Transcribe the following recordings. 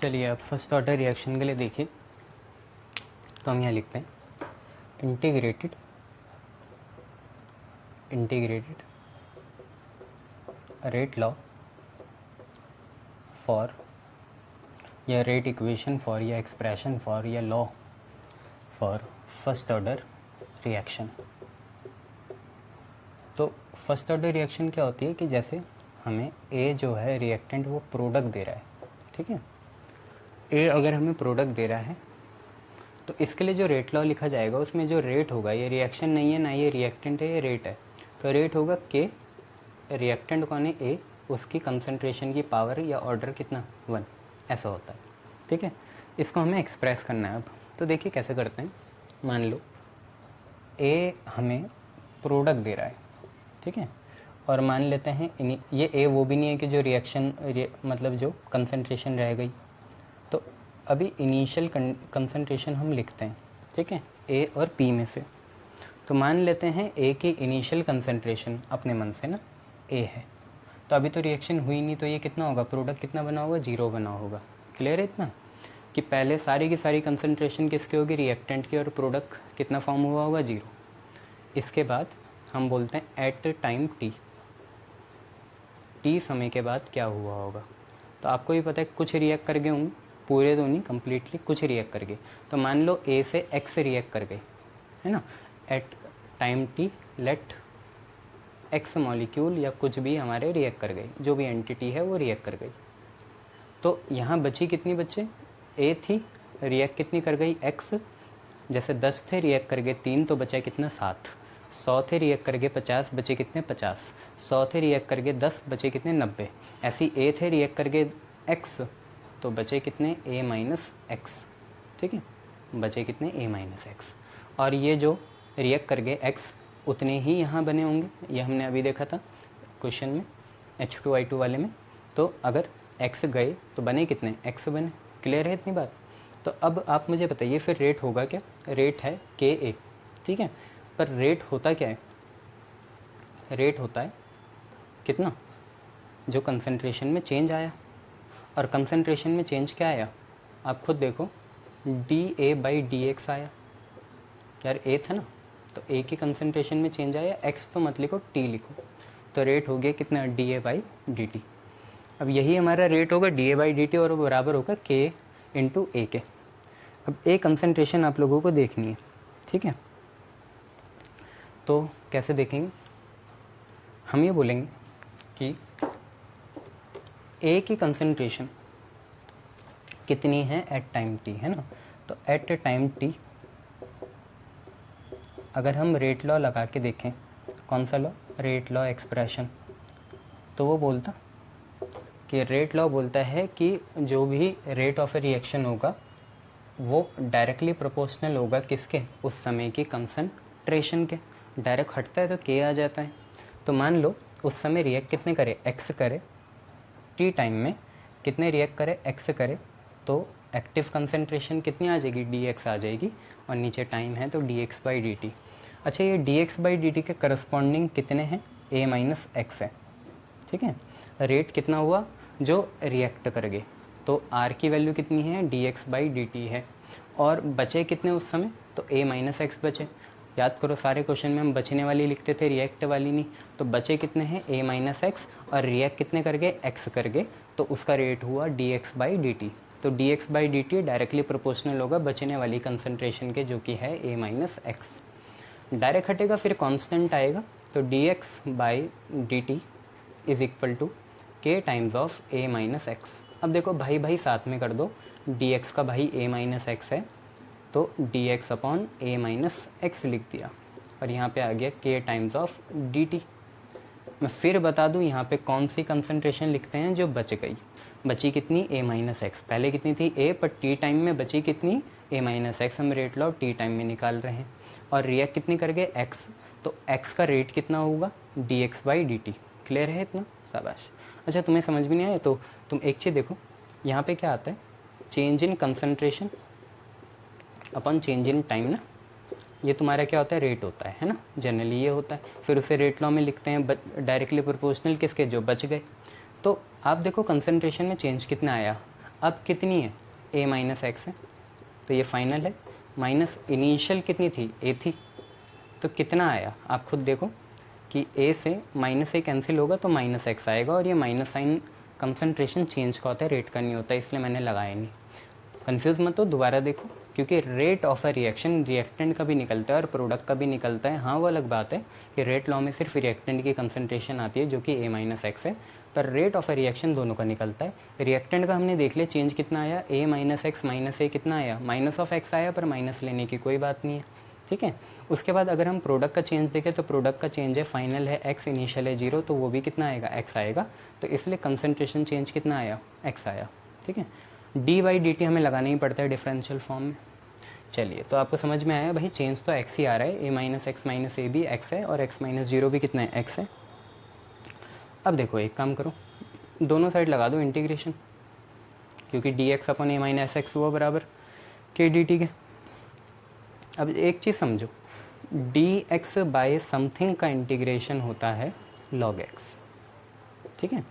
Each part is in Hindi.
चलिए अब फर्स्ट ऑर्डर रिएक्शन के लिए देखिए, तो हम यहाँ लिखते हैं इंटीग्रेटेड रेट लॉ फॉर या रेट इक्वेशन फॉर या एक्सप्रेशन फॉर या law for first order reaction. तो फर्स्ट ऑर्डर रिएक्शन क्या होती है कि जैसे हमें ए जो है रिएक्टेंट वो प्रोडक्ट दे रहा है, ठीक है। ए अगर हमें प्रोडक्ट दे रहा है तो इसके लिए जो रेट लॉ लिखा जाएगा उसमें जो रेट होगा, ये रिएक्शन नहीं है ना ये रिएक्टेंट है, ये रेट है, तो रेट होगा के, रिएक्टेंट कौन है ए, उसकी कंसंट्रेशन की पावर या ऑर्डर कितना 1, ऐसा होता है, ठीक है। इसको हमें एक्सप्रेस करना है अब। तो देखिए कैसे करते हैं। मान लो ए हमें प्रोडक्ट दे रहा है, ठीक है, और मान लेते हैं ये ए वो भी नहीं है कि जो मतलब जो कंसंट्रेशन रह गई, तो अभी इनिशियल कंसंट्रेशन हम लिखते हैं, ठीक है, ए और पी में से। तो मान लेते हैं ए की इनिशियल कंसंट्रेशन अपने मन से ना ए है, तो अभी तो रिएक्शन हुई नहीं, तो ये कितना होगा, प्रोडक्ट कितना बना होगा, 0 बना होगा। क्लियर है इतना कि पहले सारी की सारी कंसंट्रेशन किसकी होगी, रिएक्टेंट की, और प्रोडक्ट कितना फॉर्म हुआ होगा, 0। इसके बाद हम बोलते हैं एट टाइम टी समय के बाद क्या हुआ होगा। तो आपको भी पता है कुछ रिएक्ट कर गए होंगे, पूरे तो नहीं, कम्प्लीटली कुछ रिएक्ट कर गए। तो मान लो ए से एक्स रिएक्ट कर गए, है ना, at time t let x molecule या कुछ भी हमारे रिएक्ट कर गए, जो भी एंटिटी है वो रिएक्ट कर गई। तो यहाँ बची कितनी बच्चे, ए थी, रिएक्ट कितनी कर गई एक्स, जैसे 10 थे रिएक्ट कर गए 3, तो बचा कितना 7। 100 थे रिएक्ट कर गए 50, बचे कितने 50। 100 थे रिएक्ट कर गए 10, बचे कितने 90। ऐसी ए थे रिएक्ट कर गए एक्स, तो बचे कितने ए माइनस एक्स, ठीक है, बचे कितने ए माइनस एक्स। और ये जो रिएक्ट कर गए एक्स उतने ही यहाँ बने होंगे, ये हमने अभी देखा था क्वेश्चन में H2I2 वाले में। तो अगर एक्स गए तो बने कितने, एक्स बने। क्लियर है इतनी बात। तो अब आप मुझे बताइए फिर रेट होगा क्या, रेट है के ए, ठीक है, पर रेट होता क्या है, रेट होता है कितना, जो कंसंट्रेशन में चेंज आया, और कंसंट्रेशन में चेंज क्या आया, आप खुद देखो, dA/dx आया, यार ए था ना, तो ए की कंसंट्रेशन में चेंज आया, एक्स तो मत लिखो टी लिखो, तो रेट हो गया कितना dA/dt। अब यही हमारा रेट होगा dA/dt और वो बराबर होगा k इंटू ए के। अब ए कंसंट्रेशन आप लोगों को देखनी है, ठीक है, तो कैसे देखेंगे, हम ये बोलेंगे कि ए की कंसंट्रेशन कितनी है एट टाइम टी, है ना, तो एट टाइम टी अगर हम रेट लॉ लगा के देखें, कौन सा लॉ, रेट लॉ एक्सप्रेशन, तो वो बोलता कि रेट लॉ बोलता है कि जो भी रेट ऑफ ए रिएक्शन होगा वो डायरेक्टली प्रोपोर्शनल होगा किसके, उस समय की कंसंट्रेशन के। डायरेक्ट हटता है तो के आ जाता है। तो मान लो उस समय रिएक्ट कितने करे, एक्स करे, टी टाइम में कितने रिएक्ट करे, एक्स करे, तो एक्टिव कंसंट्रेशन कितनी आ जाएगी, dx आ जाएगी, और नीचे टाइम है तो dx/dt। अच्छा, ये dx/dt के करस्पॉन्डिंग कितने हैं, a माइनस एक्स है, ठीक है। रेट कितना हुआ जो रिएक्ट कर गए, तो r की वैल्यू कितनी है, dx/dt है, और बचे कितने उस समय, तो a माइनस एक्स बचे। याद करो सारे क्वेश्चन में हम बचने वाली लिखते थे, रिएक्ट वाली नहीं। तो बचे कितने हैं, a माइनस एक्स, और रिएक्ट कितने कर गए, x कर गए, तो उसका रेट हुआ dx/dt। तो dx/dt डायरेक्टली प्रोपोर्शनल होगा बचने वाली कंसंट्रेशन के, जो कि है a माइनस एक्स। डायरेक्ट हटेगा फिर कांस्टेंट आएगा, तो dx/dt is equal to k times of a minus x. अब देखो भाई भाई साथ में कर दो, dx का भाई a माइनस एक्स है, तो dx upon a minus x लिख दिया, और यहाँ पे आ गया k टाइम्स ऑफ dt। मैं फिर बता दूँ यहाँ पे कौन सी कंसंट्रेशन लिखते हैं जो बच गई, बची कितनी, a माइनस एक्स, पहले कितनी थी a, पर टी टाइम में बची कितनी, a माइनस एक्स, हम रेट लॉ टी टाइम में निकाल रहे हैं, और रिएक्ट कितनी कर गए, x, तो x का रेट कितना होगा, dx/dt। क्लियर है इतना, शाबाश। अच्छा, तुम्हें समझ भी नहीं आया तो तुम एक चीज़ देखो, यहाँ पे क्या आता है, change in concentration upon change in time ना, ये तुम्हारा क्या होता है, रेट होता है ना, जनरली ये होता है। फिर उसे रेट लॉ में लिखते हैं डायरेक्टली प्रोपोर्शनल किसके, जो बच गए। तो आप देखो कंसंट्रेशन में चेंज कितना आया, अब कितनी है, a माइनस एक्स है, तो ये फाइनल है, माइनस इनिशियल कितनी थी, a थी, तो कितना आया आप खुद देखो कि a से माइनस a कैंसिल होगा तो माइनस एक्स आएगा, और ये माइनस साइन कंसंट्रेशन चेंज का होता है, रेट का नहीं होता है, इसलिए मैंने लगाया नहीं। कंफ्यूज मत हो, दोबारा देखो, क्योंकि rate of a reaction reactant का भी निकलता है और प्रोडक्ट का भी निकलता है। हाँ वो अलग बात है कि रेट लॉ में सिर्फ रिएक्टेंट की कंसंट्रेशन आती है जो कि a माइनस एक्स है, पर रेट ऑफ अ रिएक्शन दोनों का निकलता है। रिएक्टेंट का हमने देख लिया चेंज कितना आया, a minus x minus a कितना आया, माइनस ऑफ एक्स आया, पर माइनस लेने की कोई बात नहीं है, ठीक है। उसके बाद अगर हम प्रोडक्ट का चेंज देखें तो प्रोडक्ट का चेंज है, फाइनल है x, इनिशियल है 0, तो वो भी कितना आएगा, x आएगा, तो इसलिए कंसंट्रेशन चेंज कितना आया, x आया, ठीक है। डी बाई डी टी हमें लगाना ही पड़ता है डिफरेंशियल फॉर्म में। चलिए, तो आपको समझ में आया भाई, चेंज तो x ही आ रहा है, a माइनस एक्स माइनस ए भी x है और x माइनस 0 भी कितना है, x है। अब देखो एक काम करो, दोनों साइड लगा दो इंटीग्रेशन, क्योंकि D x upon a minus x हुआ बराबर के डी टी के। अब एक चीज़ समझो, डी एक्स बाई समथिंग का इंटीग्रेशन होता है लॉग एक्स, ठीक है।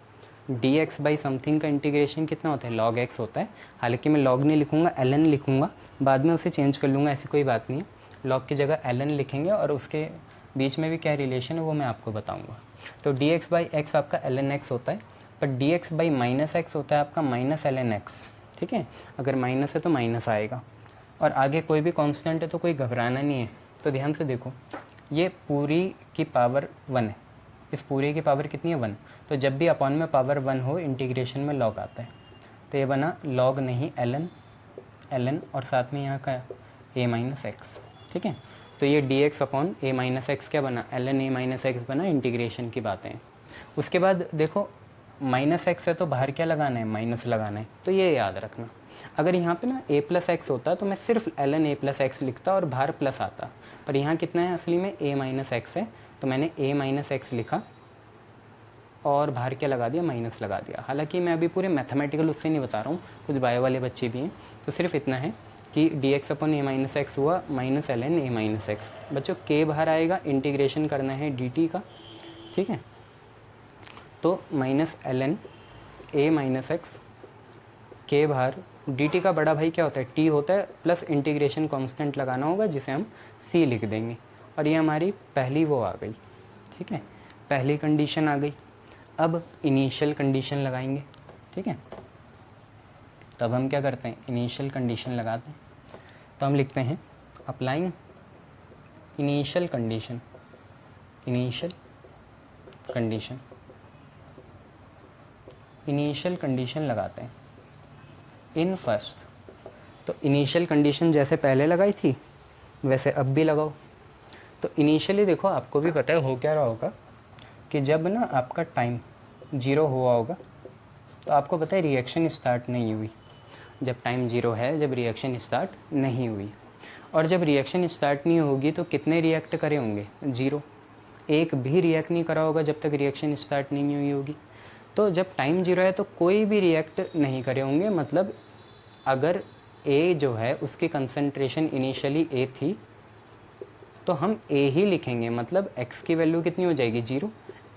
डी एक्स बाई समथिंग का इंटीग्रेशन कितना होता है, लॉग एक्स होता है। हालांकि मैं लॉग नहीं लिखूंगा, एल एन लिखूंगा, बाद में उसे चेंज कर लूँगा, ऐसी कोई बात नहीं है। लॉग की जगह एल एन लिखेंगे और उसके बीच में भी क्या रिलेशन है वो मैं आपको बताऊँगा। तो डी एक्स बाई एक्स आपका एल एन एक्स होता है, पर D x by minus x होता है आपका माइनस एल एन एक्स, ठीक है। अगर माइनस है तो माइनस आएगा, और आगे कोई भी कांस्टेंट है तो कोई घबराना नहीं है। तो ध्यान से देखो, ये पूरी की पावर 1 है, इस पूरे की पावर कितनी है, 1, तो जब भी अपॉन में पावर 1 हो इंटीग्रेशन में लॉग आता है, तो ये बना लॉग नहीं एल एन और साथ में यहाँ का ए माइनस एक्स, ठीक है। तो ये d x upon a minus x क्या बना, l n a minus x बना, इंटीग्रेशन की बातें हैं। उसके बाद देखो माइनस एक्स है तो बाहर क्या लगाना है, माइनस लगाना है, तो ये याद रखना। अगर यहाँ पे ना a प्लस एक्स होता तो मैं सिर्फ l n a plus x लिखता और बाहर प्लस आता, पर यहाँ कितना है असली में a माइनस एक्स है, तो मैंने a माइनस एक्स लिखा और बाहर क्या लगा दिया, माइनस लगा दिया। हालांकि मैं अभी पूरे मैथमेटिकल उससे नहीं बता रहा हूँ, कुछ बायो वाले बच्चे भी हैं, तो सिर्फ इतना है कि d x upon a minus x हुआ minus l n a minus x. बच्चों के बाहर आएगा, इंटीग्रेशन करना है डी टी का, ठीक है। तो minus l n a minus x के बाहर, डी टी का बड़ा भाई क्या होता है, टी होता है, प्लस इंटीग्रेशन कांस्टेंट लगाना होगा जिसे हम सी लिख देंगे, और ये हमारी पहली वो आ गई, ठीक है, पहली कंडीशन आ गई। अब इनिशियल कंडीशन लगाएंगे, ठीक है। तब हम क्या करते हैं, इनिशियल कंडीशन लगाते हैं, तो हम लिखते हैं applying initial condition, initial condition, initial condition लगाते हैं इन फर्स्ट। तो इनिशियल कंडीशन जैसे पहले लगाई थी वैसे अब भी लगाओ। तो इनिशियली देखो, आपको भी पता है हो क्या रहा होगा कि जब ना आपका टाइम 0 हुआ होगा तो आपको पता है रिएक्शन स्टार्ट नहीं हुई। जब टाइम 0 है, जब रिएक्शन स्टार्ट नहीं हुई, और जब रिएक्शन स्टार्ट नहीं होगी तो कितने रिएक्ट करे होंगे, 0, एक भी रिएक्ट नहीं करा होगा जब तक रिएक्शन स्टार्ट नहीं हुई होगी। तो जब टाइम 0 है तो कोई भी रिएक्ट नहीं करे होंगे, मतलब अगर A जो है उसकी कंसंट्रेशन इनिशियली A थी तो हम A ही लिखेंगे, मतलब X की वैल्यू कितनी हो जाएगी, 0।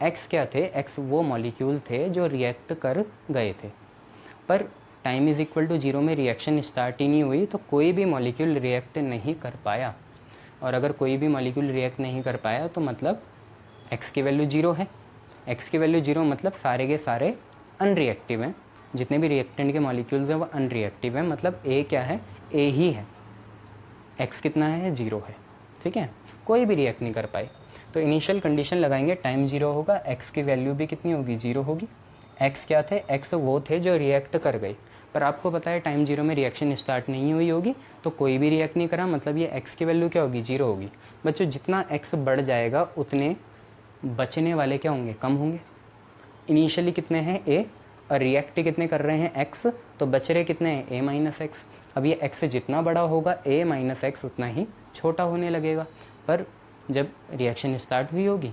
X क्या थे, X वो मॉलिक्यूल थे जो रिएक्ट कर गए थे, पर टाइम इज़ इक्वल टू 0 में रिएक्शन स्टार्ट ही नहीं हुई तो कोई भी मॉलिक्यूल रिएक्ट नहीं कर पाया। और अगर कोई भी मॉलिक्यूल रिएक्ट नहीं कर पाया तो मतलब X की वैल्यू 0 है। X की वैल्यू 0 मतलब सारे के सारे अनरिएक्टिव हैं, जितने भी रिएक्टेंट के मॉलिक्यूल्स हैं वो अनरिएक्टिव हैं, मतलब A क्या है, A ही है, X कितना है, 0 है, ठीक है, कोई भी रिएक्ट नहीं कर पाए। तो इनिशियल कंडीशन लगाएंगे, टाइम 0 होगा, X की वैल्यू भी कितनी होगी, 0 होगी। X क्या थे, X वो थे जो रिएक्ट कर गए, पर आपको पता है टाइम 0 में रिएक्शन स्टार्ट नहीं हुई होगी तो कोई भी रिएक्ट नहीं करा, मतलब ये X की वैल्यू क्या होगी, 0 होगी। बच्चों जितना X बढ़ जाएगा उतने बचने वाले क्या होंगे, कम होंगे। इनिशियली कितने हैं, A, और रिएक्ट कितने कर रहे हैं, X, तो बच रहे कितने हैं, A माइनस एक्स। अब ये X जितना बड़ा होगा A माइनस एक्स उतना ही छोटा होने लगेगा, पर जब रिएक्शन स्टार्ट हुई होगी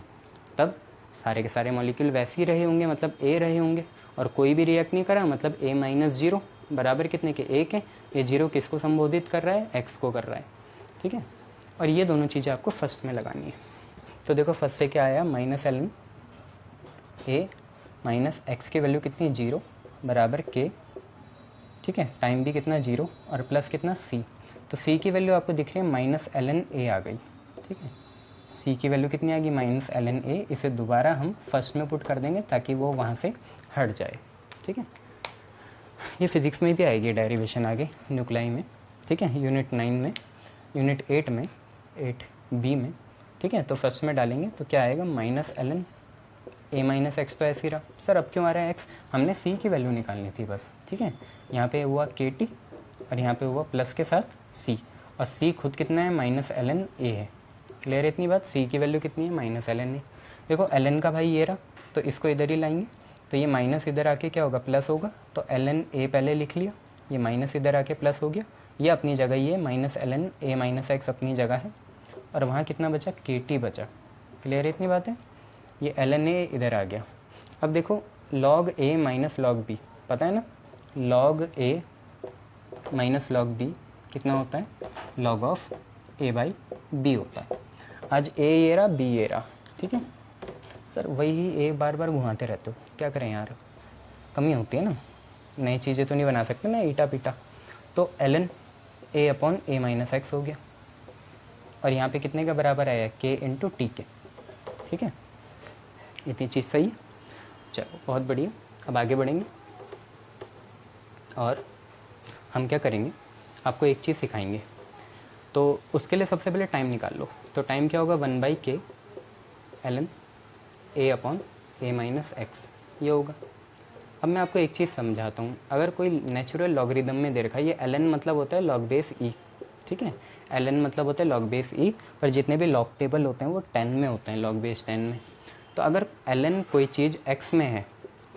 तब सारे के सारे मॉलिक्यूल वैसे ही रहे होंगे, मतलब A रहे होंगे, और कोई भी रिएक्ट नहीं करा, मतलब A माइनस 0 बराबर कितने के, 1 है। ये 0 किसको संबोधित कर रहा है, X को कर रहा है, ठीक है। और ये दोनों चीज़ें आपको फर्स्ट में लगानी है। तो देखो फर्स्ट से क्या आया, minus L A minus x की वैल्यू कितनी है, 0 बराबर के ठीक है, टाइम भी कितना 0 और प्लस कितना c, तो c की वैल्यू आपको दिख रही है -ln a आ गई। ठीक है, c की वैल्यू कितनी आ गई -ln a। इसे दोबारा हम फर्स्ट में पुट कर देंगे ताकि वो वहाँ से हट जाए। ठीक है, ये फिज़िक्स में भी आएगी डेरिवेशन आगे न्यूक्लाई में। ठीक है, यूनिट 9 में, यूनिट 8 में, 8b में। ठीक है, तो फर्स्ट में डालेंगे तो क्या आएगा -ln a - x, तो ऐसे ही रहा। सर अब क्यों आ रहा है x? हमने c की वैल्यू निकालनी थी बस। ठीक है, यहाँ पे हुआ kt और यहाँ पे हुआ प्लस के साथ c, और c खुद कितना है -ln a है। क्लियर है इतनी बात? c की वैल्यू कितनी है -ln a। देखो ln का भाई ये रहा, तो इसको इधर ही लाएंगे, तो ये माइनस इधर आके क्या होगा प्लस होगा, तो ln a पहले लिख लिया, ये माइनस इधर आके प्लस हो गया, ये अपनी जगह, ये -ln a - x अपनी जगह है, और वहाँ कितना बचा kt बचा। क्लियर है इतनी बात है? ये ln a इधर आ गया। अब देखो log a minus log b, पता है ना, log a minus log b कितना होता है, log ऑफ a/b होता है। आज a ये रहा, b ये रहा। ठीक है सर, वही a बार बार घुमाते रहते हो, क्या करें यार, कमी होती है ना, नई चीज़ें तो नहीं बना सकते ना ईटा पीटा। तो ln a/a - x हो गया, और यहाँ पे कितने का बराबर आया k × t के। ठीक है, इतनी चीज़ सही है, चलो बहुत बढ़िया। अब आगे बढ़ेंगे और हम क्या करेंगे, आपको एक चीज़ सिखाएंगे। तो उसके लिए सबसे पहले टाइम निकाल लो। तो टाइम क्या होगा 1/k ln a/a - x, ये होगा। अब मैं आपको एक चीज़ समझाता हूँ। अगर कोई नेचुरल लॉगरिदम में दे रखा है, ये ln मतलब होता है log बेस e। ठीक है, ln मतलब होता है log बेस e, पर जितने भी लॉग टेबल होते हैं वो 10 में होते हैं, log बेस 10 में। तो अगर ln कोई चीज़ x में है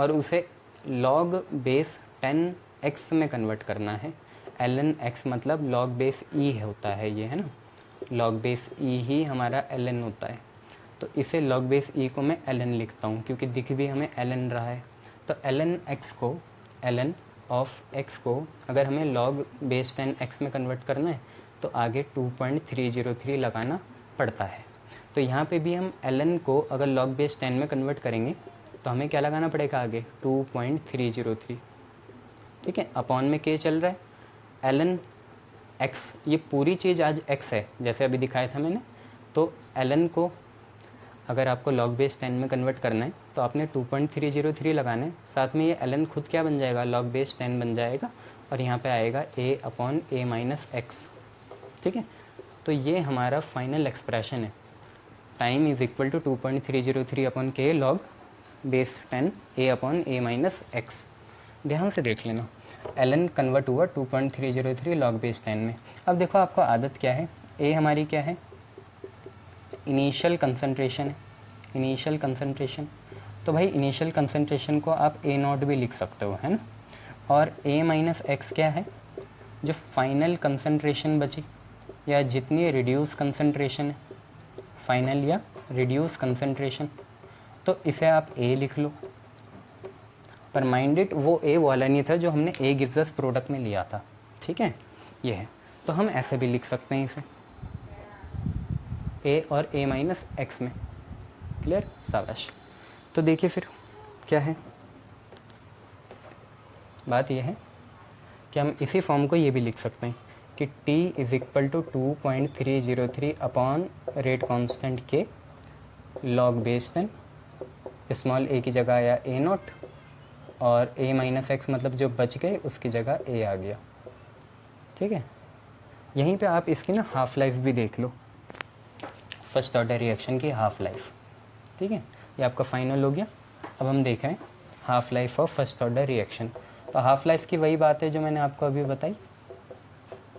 और उसे log बेस 10x में कन्वर्ट करना है, ln x मतलब log बेस e होता है, ये है ना, log बेस e ही हमारा ln होता है। तो इसे log बेस e को मैं ln लिखता हूँ, क्योंकि दिख भी हमें ln रहा है। तो ln ऑफ x को अगर हमें log बेस 10x में कन्वर्ट करना है तो आगे 2.303 लगाना पड़ता है। तो यहाँ पे भी हम ln को अगर log बेस 10 में कन्वर्ट करेंगे तो हमें क्या लगाना पड़ेगा आगे 2.303। ठीक है, अपॉन में k चल रहा है, ln x, ये पूरी चीज़ आज x है जैसे अभी दिखाया था मैंने। तो ln को अगर आपको log बेस 10 में कन्वर्ट करना है तो आपने 2.303 लगाना है, साथ में ये ln खुद क्या बन जाएगा log बेस 10 बन जाएगा, और यहाँ पे आएगा a/a - x। ठीक है, तो ये हमारा फाइनल एक्सप्रेशन है, time is equal to 2.303/k log base 10 a/a - x। ध्यान से देख लेना, ln कन्वर्ट हुआ 2.303 log बेस 10 में। अब देखो आपको आदत क्या है, a हमारी क्या है, इनिशियल कंसंट्रेशन है, इनिशियल कंसंट्रेशन। तो भाई इनिशियल कंसंट्रेशन को आप a0 भी लिख सकते हो, है ना, और a - x क्या है, जो फाइनल कंसंट्रेशन बची या जितनी रिड्यूस कंसंट्रेशन है, फाइनल या रिड्यूस कंसंट्रेशन, तो इसे आप a लिख लो। पर माइंड इट, वो a वाला नहीं था जो हमने a गिव्स अस प्रोडक्ट में लिया था। ठीक है, ये है, तो हम ऐसे भी लिख सकते हैं इसे a और a - x में। क्लियर, शाबाश। तो देखिए फिर क्या है, बात यह है कि हम इसी फॉर्म को ये भी लिख सकते हैं कि t is equal to 2.303 upon rate constant k log base 10, small a की जगह आया a0, और a - x मतलब जो बच गए उसकी जगह a आ गया। ठीक है, यहीं पे आप इसकी ना हाफ लाइफ भी देख लो, फर्स्ट ऑर्डर रिएक्शन की हाफ लाइफ। ठीक है, ये आपका फाइनल हो गया। अब हम देख रहे हैं half life of first order reaction. तो हाफ लाइफ की वही बात है जो मैंने आपको अभी बताई,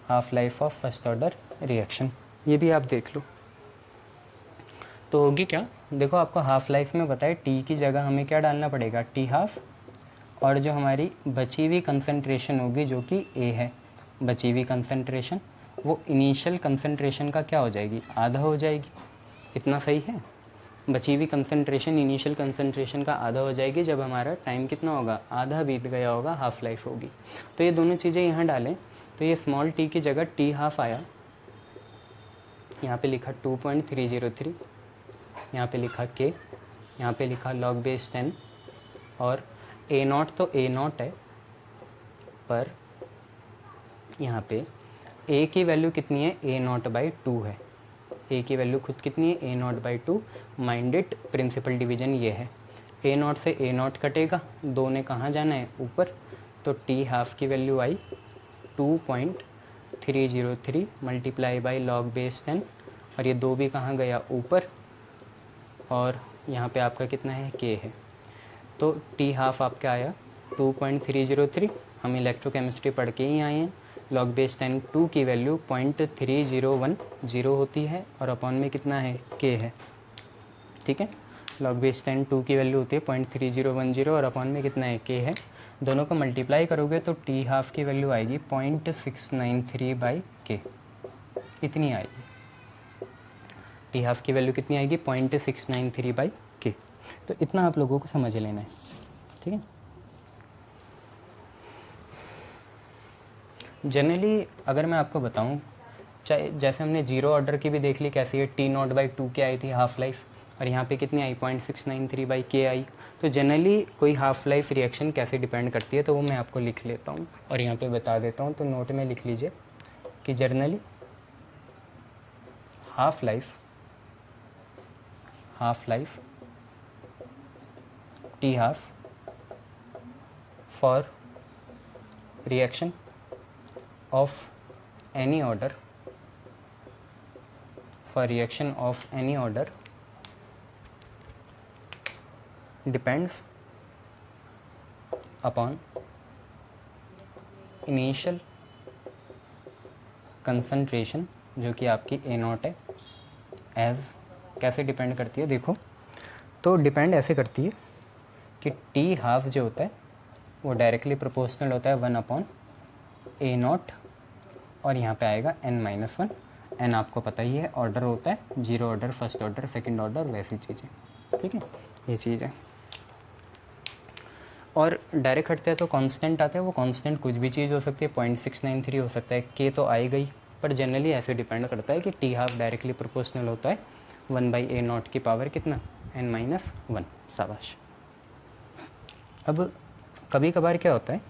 half life of first order reaction, ये भी आप देख लो। तो होगी क्या, देखो आपको हाफ लाइफ में बताए टी की जगह हमें क्या डालना पड़ेगा, टी हाफ, और जो हमारी बची हुई कंसंट्रेशन होगी जो कि ए है, बची हुई कंसंट्रेशन वो इनिशियल कंसंट्रेशन का क्या हो जाएगी, आधा हो जाएगी। इतना सही है, बची हुई कंसंट्रेशन इनिशियल कंसंट्रेशन का आधा हो जाएगी जब हमारा टाइम कितना होगा, आधा बीत गया होगा, हाफ लाइफ होगी। तो ये दोनों चीज़ें यहाँ डालें तो ये स्मॉल टी की जगह टी हाफ आया, यहाँ पे लिखा 2.303, यहाँ पे लिखा k, यहाँ पे लिखा log बेस 10, और a0 तो a0 है, पर यहाँ पे ए की वैल्यू कितनी है, ए नॉट बाई टू है। ए की वैल्यू खुद कितनी है, a naught by two. Minded principal division ये है, ए नॉट से ए नॉट कटेगा, 2 ने कहाँ जाना है, ऊपर, तो टी हाफ की value I 2.303 multiply by log base 10, और ये 2 भी कहाँ गया, ऊपर, और यहाँ पे आपका कितना है, के है। तो टी हाफ आपका आया 2.303, हम इलेक्ट्रोकेमिस्ट्री पढ़ के ही आए हैं। लॉग बेस 10 2 की वैल्यू 0.3010 होती है, और अपॉन में कितना है, के है। ठीक है, लॉग बेस 10 2 की वैल्यू होती है 0.3010, और अपॉन में कितना है, के है। दोनों को मल्टीप्लाई करोगे तो टी हाफ की वैल्यू आएगी 0.693 बाई के, इतनी आएगी। टी हाफ की वैल्यू कितनी आएगी, 0.693 बाई के। तो इतना आप लोगों को समझ लेना है। ठीक है, जनरली अगर मैं आपको बताऊं, चाहे जैसे हमने जीरो ऑर्डर की भी देख ली कैसी है, टी नॉट बाई टू के आई थी हाफ लाइफ, और यहाँ पे कितनी आई, 0.693 बाई के आई। तो जनरली कोई हाफ लाइफ रिएक्शन कैसे डिपेंड करती है, तो वो मैं आपको लिख लेता हूँ और यहाँ पे बता देता हूँ। तो नोट में लिख लीजिए कि generally half life T half for reaction of any order, depends upon initial concentration, जो कि आपकी A नॉट है, एज कैसे डिपेंड करती है, देखो तो डिपेंड ऐसे करती है कि टी हाफ जो होता है वो डायरेक्टली प्रोपोर्शनल होता है 1 A नॉट, और यहाँ पे आएगा n-1। n आपको पता ही है ऑर्डर होता है, zero order, first order, second order, वैसी चीज़ें। ठीक है, ये चीज़ है। और डायरेक्ट हटते हैं तो कांस्टेंट आते हैं, वो कांस्टेंट कुछ भी चीज़ हो सकती है, 0.693 हो सकता है, के तो आई गई, पर जनरली ऐसे डिपेंड करता है कि टी हाफ डायरेक्टली प्रोपोर्शनल होता है 1/A नॉट की पावर कितना, n-1। शाबाश। अब कभी कभार क्या होता है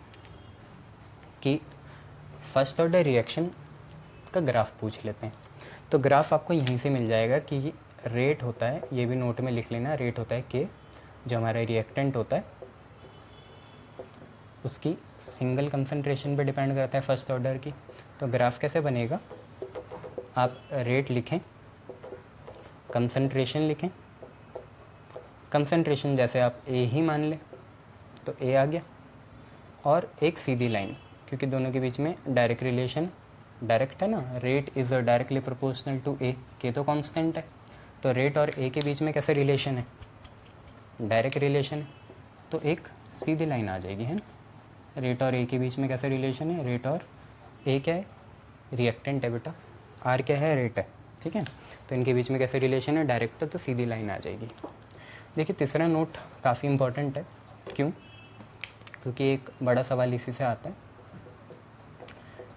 कि फर्स्ट ऑर्डर रिएक्शन का ग्राफ पूछ लेते हैं, तो ग्राफ आपको यहीं से मिल जाएगा कि रेट होता है, ये भी नोट में लिख लेना, रेट होता है के, जो हमारा रिएक्टेंट होता है उसकी सिंगल कंसंट्रेशन पे डिपेंड करता है फर्स्ट ऑर्डर की। तो ग्राफ कैसे बनेगा, आप रेट लिखें, कंसंट्रेशन लिखें, कंसंट्रेशन जैसे आप ए ही मान लें तो ए आ गया, और एक सीधी लाइन, क्योंकि दोनों के बीच में डायरेक्ट रिलेशन, डायरेक्ट है ना, rate is directly proportional to a, के तो कांस्टेंट है, तो रेट और ए के बीच में कैसे रिलेशन है, डायरेक्ट रिलेशन है, तो एक सीधी लाइन आ जाएगी, है ना। रेट और ए के बीच में कैसे रिलेशन है, रेट और ए क्या है, रिएक्टेंट है बेटा, आर क्या है, रेट है। ठीक है, तो इनके बीच में कैसे रिलेशन है, डायरेक्ट, तो सीधी लाइन आ जाएगी। देखिए तीसरा नोट काफ़ी इंपॉर्टेंट है, क्यों, क्योंकि एक बड़ा सवाल इसी से आता है,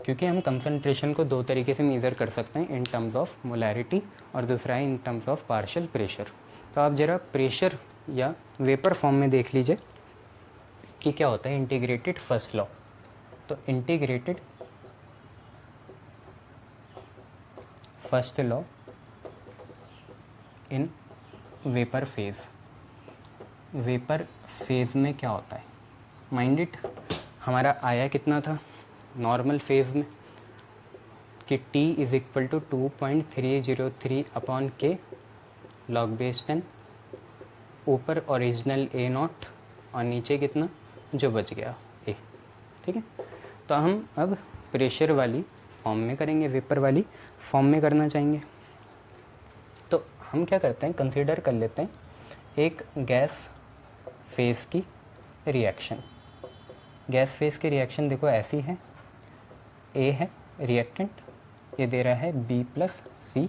क्योंकि हम कंसंट्रेशन को दो तरीके से मेज़र कर सकते हैं, इन टर्म्स ऑफ मोलैरिटी, और दूसरा है in terms of partial pressure. तो आप ज़रा प्रेशर या वेपर फॉर्म में देख लीजिए कि क्या होता है इंटीग्रेटेड फर्स्ट लॉ। तो integrated first law in vapour phase, vapour phase में क्या होता है, माइंड इट, हमारा आया कितना था नॉर्मल फेज में कि T is equal to 2.303 upon K log base 10, ऊपर ओरिजिनल A नॉट और नीचे कितना जो बच गया A। ठीक है, तो हम अब प्रेशर वाली फॉर्म में करेंगे, वेपर वाली फॉर्म में करना चाहेंगे। तो हम क्या करते हैं, कंसीडर कर लेते हैं एक गैस फेज़ की रिएक्शन। गैस फेज़ की रिएक्शन देखो ऐसी है, ए है रिएक्टेंट, ये दे रहा है B प्लस सी,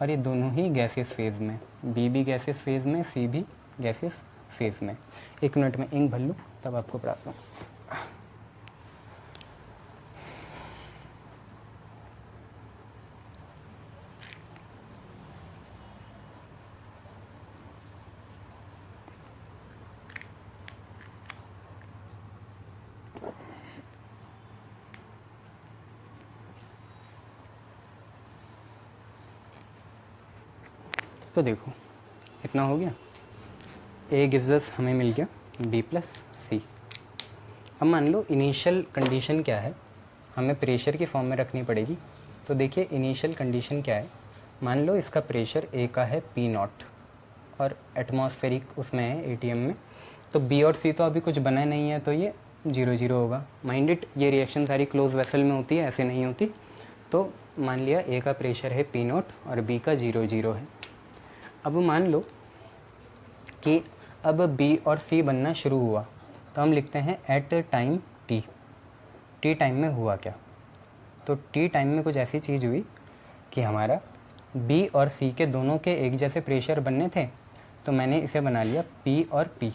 और ये दोनों ही गैसेस फेज़ में, B भी गैसेस फेज़ में, C भी गैसेस फेज़ में। एक मिनट में इंक भर लूँ तब आपको पढ़ाता हूँ। तो देखो इतना हो गया, ए गिव्स अस हमें मिल गया बी प्लस सी। अब मान लो इनिशियल कंडीशन क्या है, हमें प्रेशर की फॉर्म में रखनी पड़ेगी। तो देखिए इनिशियल कंडीशन क्या है, मान लो इसका प्रेशर ए का है पी नॉट और एटमॉस्फेरिक उसमें है एटीएम में, तो बी और सी तो अभी कुछ बना नहीं है, तो ये 0 0 होगा। माइंड इट, ये रिएक्शन सारी क्लोज वेसल में होती है, ऐसे नहीं होती। तो मान लिया ए का प्रेशर है पी नॉट और बी का 0 0 है। अब मान लो कि अब बी और सी बनना शुरू हुआ, तो हम लिखते हैं at time T. T time में हुआ क्या, तो टी टाइम में कुछ ऐसी चीज़ हुई कि हमारा बी और सी के दोनों के एक जैसे प्रेशर बनने थे, तो मैंने इसे बना लिया पी और पी,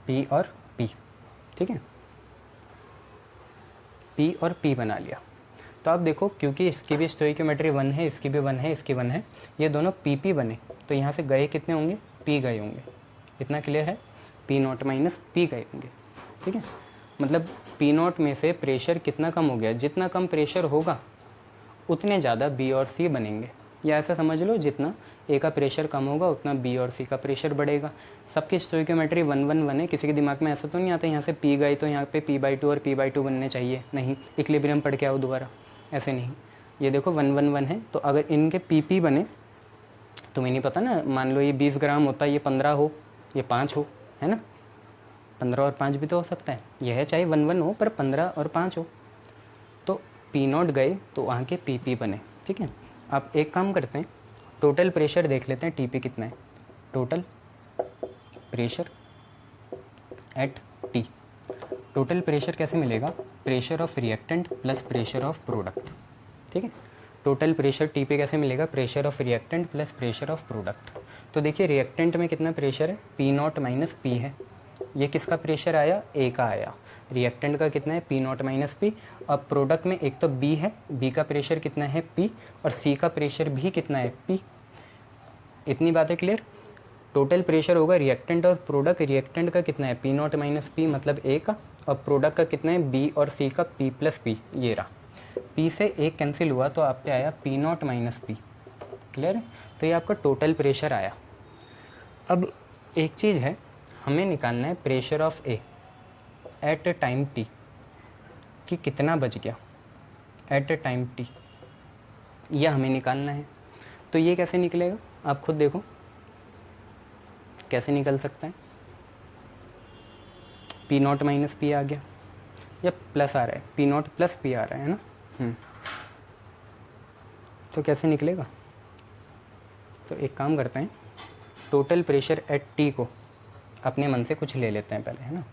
पी और पी, ठीक है, पी और पी बना लिया। तो आप देखो क्योंकि इसकी भी स्टोइकियोमेट्री 1 है, इसकी भी 1 है, इसकी 1 है, ये दोनों पी पी बने, तो यहाँ से गए कितने होंगे, पी गए होंगे। इतना क्लियर है, पी नॉट माइनस पी गए होंगे, ठीक है। मतलब पी नॉट में से प्रेशर कितना कम हो गया, जितना कम प्रेशर होगा उतने ज़्यादा बी और सी बनेंगे, या ऐसा समझ लो जितना ए का प्रेशर कम होगा उतना बी और सी का प्रेशर बढ़ेगा। सबकी स्टोइकियोमेट्री 1 1 1 है, किसी के दिमाग में ऐसा तो नहीं आता यहाँ से पी गए तो यहाँ पे p/2 और p/2 बनने चाहिए, नहीं, इक्विलिब्रियम पढ़ के आओ दोबारा, ऐसे नहीं। ये देखो 1 1 1 है, तो अगर इनके पी बने, तुम्हें नहीं पता ना, मान लो ये 20 ग्राम होता है, ये 15 हो, ये 5 हो, है ना, 15 और 5 भी तो हो सकता है, यह है चाहे 1 1 हो पर 15 और 5 हो। तो पी नॉट गए तो वहाँ के पी बने, ठीक है। आप एक काम करते हैं, टोटल प्रेशर देख लेते हैं टीपी कितना है, total pressure at T. Total pressure कैसे मिलेगा, pressure of reactant plus pressure of product, ठीक है। टोटल प्रेशर टीपी कैसे मिलेगा, pressure of reactant plus pressure of product. तो देखिए रिएक्टेंट में कितना प्रेशर है, पी नॉट माइनस पी है, ये किसका प्रेशर आया, ए का आया। रिएक्टेंट का कितना है, पी नॉट माइनस पी। अब प्रोडक्ट में एक तो बी है, बी का प्रेशर कितना है, पी, और सी का प्रेशर भी कितना है, पी। इतनी बातें क्लियर। टोटल प्रेशर होगा रिएक्टेंट और प्रोडक्ट, रिएक्टेंट का कितना है, पी नॉट माइनस पी मतलब ए का, और प्रोडक्ट का कितना है, बी और सी का पी प्लस पी, ये रहा। पी से एक कैंसिल हुआ तो आप पे आया P naught minus P, clear है। तो ये आपका टोटल प्रेशर आया। अब एक चीज़ है, हमें निकालना है pressure of A at time T, कि कितना बच गया एट टाइम टी, यह हमें निकालना है। तो ये कैसे निकलेगा, आप खुद देखो कैसे निकल सकता है। पी नॉट माइनस पी आ गया, या प्लस आ रहा है, पी नॉट प्लस पी आ रहा है ना। तो कैसे निकलेगा, तो एक काम करते हैं, टोटल प्रेशर एट टी को अपने मन से कुछ ले लेते हैं पहले, है ना।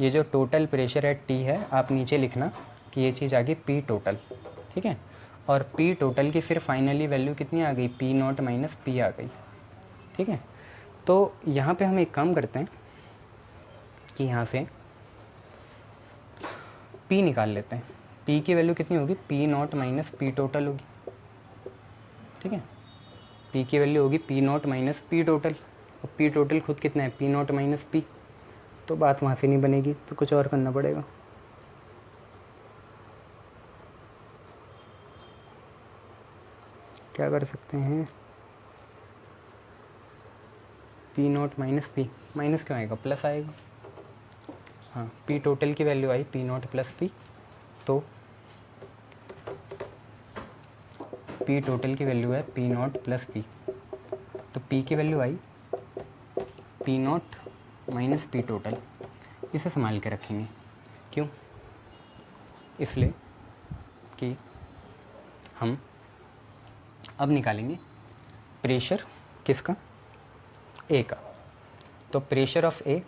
ये जो टोटल प्रेशर एट टी है, आप नीचे लिखना कि ये चीज़ आ गई पी टोटल, ठीक है। और पी टोटल की फिर फाइनली वैल्यू कितनी आ गई, पी नॉट माइनस पी आ गई, ठीक है। तो यहाँ पे हम एक काम करते हैं कि यहाँ से पी निकाल लेते हैं। पी की वैल्यू कितनी होगी, P naught minus P total होगी, ठीक है। पी की वैल्यू होगी P naught minus P total, और पी टोटल खुद कितना है, पी नॉट माइनस पी। तो बात वहाँ से नहीं बनेगी, तो कुछ और करना पड़ेगा। क्या कर सकते हैं, P naught minus P, minus क्यों आएगा, प्लस आएगा। हाँ, पी टोटल की value I P not plus P, तो पी टोटल की वैल्यू है पी नॉट प्लस पी, तो पी की value I P naught minus P total. इसे संभाल के रखेंगे, क्यों, इसलिए कि हम अब निकालेंगे प्रेशर किसका, ए का। तो pressure of A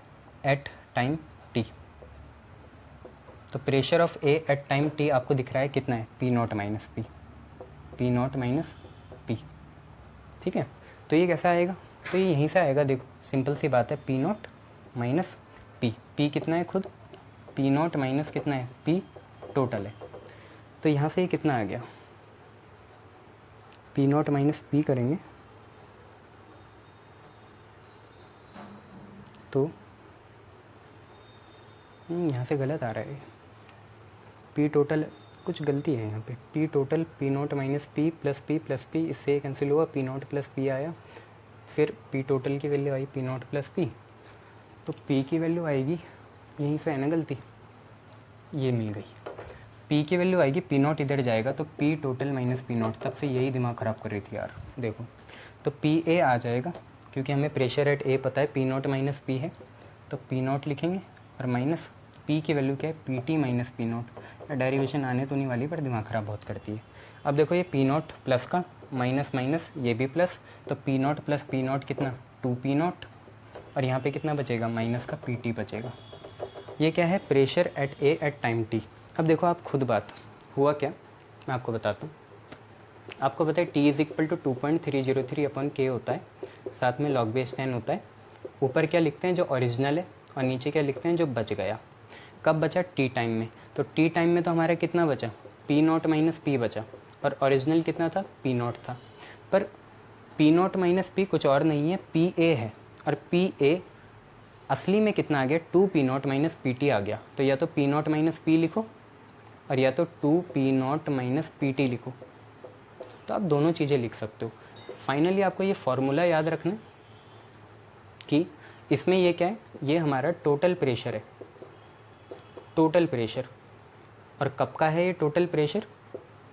at time t, तो pressure of A at time t आपको दिख रहा है कितना है, p naught minus p, p naught minus p, ठीक है। तो ये कैसा आएगा, तो ये यहीं से आएगा, देखो सिंपल सी बात है, p naught minus p, P कितना है खुद, पी नॉट माइनस कितना है, पी टोटल है। तो यहाँ से ये कितना आ गया, पी नॉट माइनस पी करेंगे तो यहाँ से गलत आ रहा है, पी टोटल कुछ गलती है यहाँ पे। P total P naught minus P plus P, इससे ये कैंसिल हुआ, पी नॉट प्लस पी आया, फिर पी टोटल की value I P not plus P, तो पी की वैल्यू आएगी, यहीं से है ना गलती, ये मिल गई। पी की वैल्यू आएगी, पी नॉट इधर जाएगा तो P total minus P not, तब से यही दिमाग ख़राब कर रही थी यार। देखो तो पी ए आ जाएगा, क्योंकि हमें प्रेशर एट ए पता है, पी नॉट माइनस पी है, तो पी नॉट लिखेंगे और माइनस पी की वैल्यू क्या है, P T minus P not. Derivation आने तो नहीं वाली पर दिमाग ख़राब बहुत करती है। अब देखो ये पी नॉट प्लस का माइनस माइनस, ये भी प्लस, तो P not plus P not कितना, 2p0, और यहाँ पे कितना बचेगा, माइनस का पी टी बचेगा। ये क्या है, pressure at A at time T. अब देखो आप खुद बात, हुआ क्या मैं आपको बताता हूँ। आपको पता है T is equal to 2.303 upon K होता है, साथ में log बेस 10 होता है। ऊपर क्या लिखते हैं, जो ओरिजिनल है, और नीचे क्या लिखते हैं, जो बच गया। कब बचा, T टाइम में, तो T टाइम में तो हमारा कितना बचा, P नॉट माइनस P बचा, और ओरिजिनल कितना था, P नॉट था। पर P नॉट माइनस P कुछ और नहीं है, PA है, और PA असली में कितना आ गया, 2P नॉट माइनस PT आ गया। तो या तो P नॉट माइनस P लिखो, और या तो 2P नॉट माइनस PT लिखो, तो आप दोनों चीज़ें लिख सकते हो। फाइनली आपको ये फॉर्मूला याद रखना है कि इसमें ये क्या है, ये हमारा टोटल प्रेशर है, टोटल प्रेशर। और कब का है ये टोटल प्रेशर,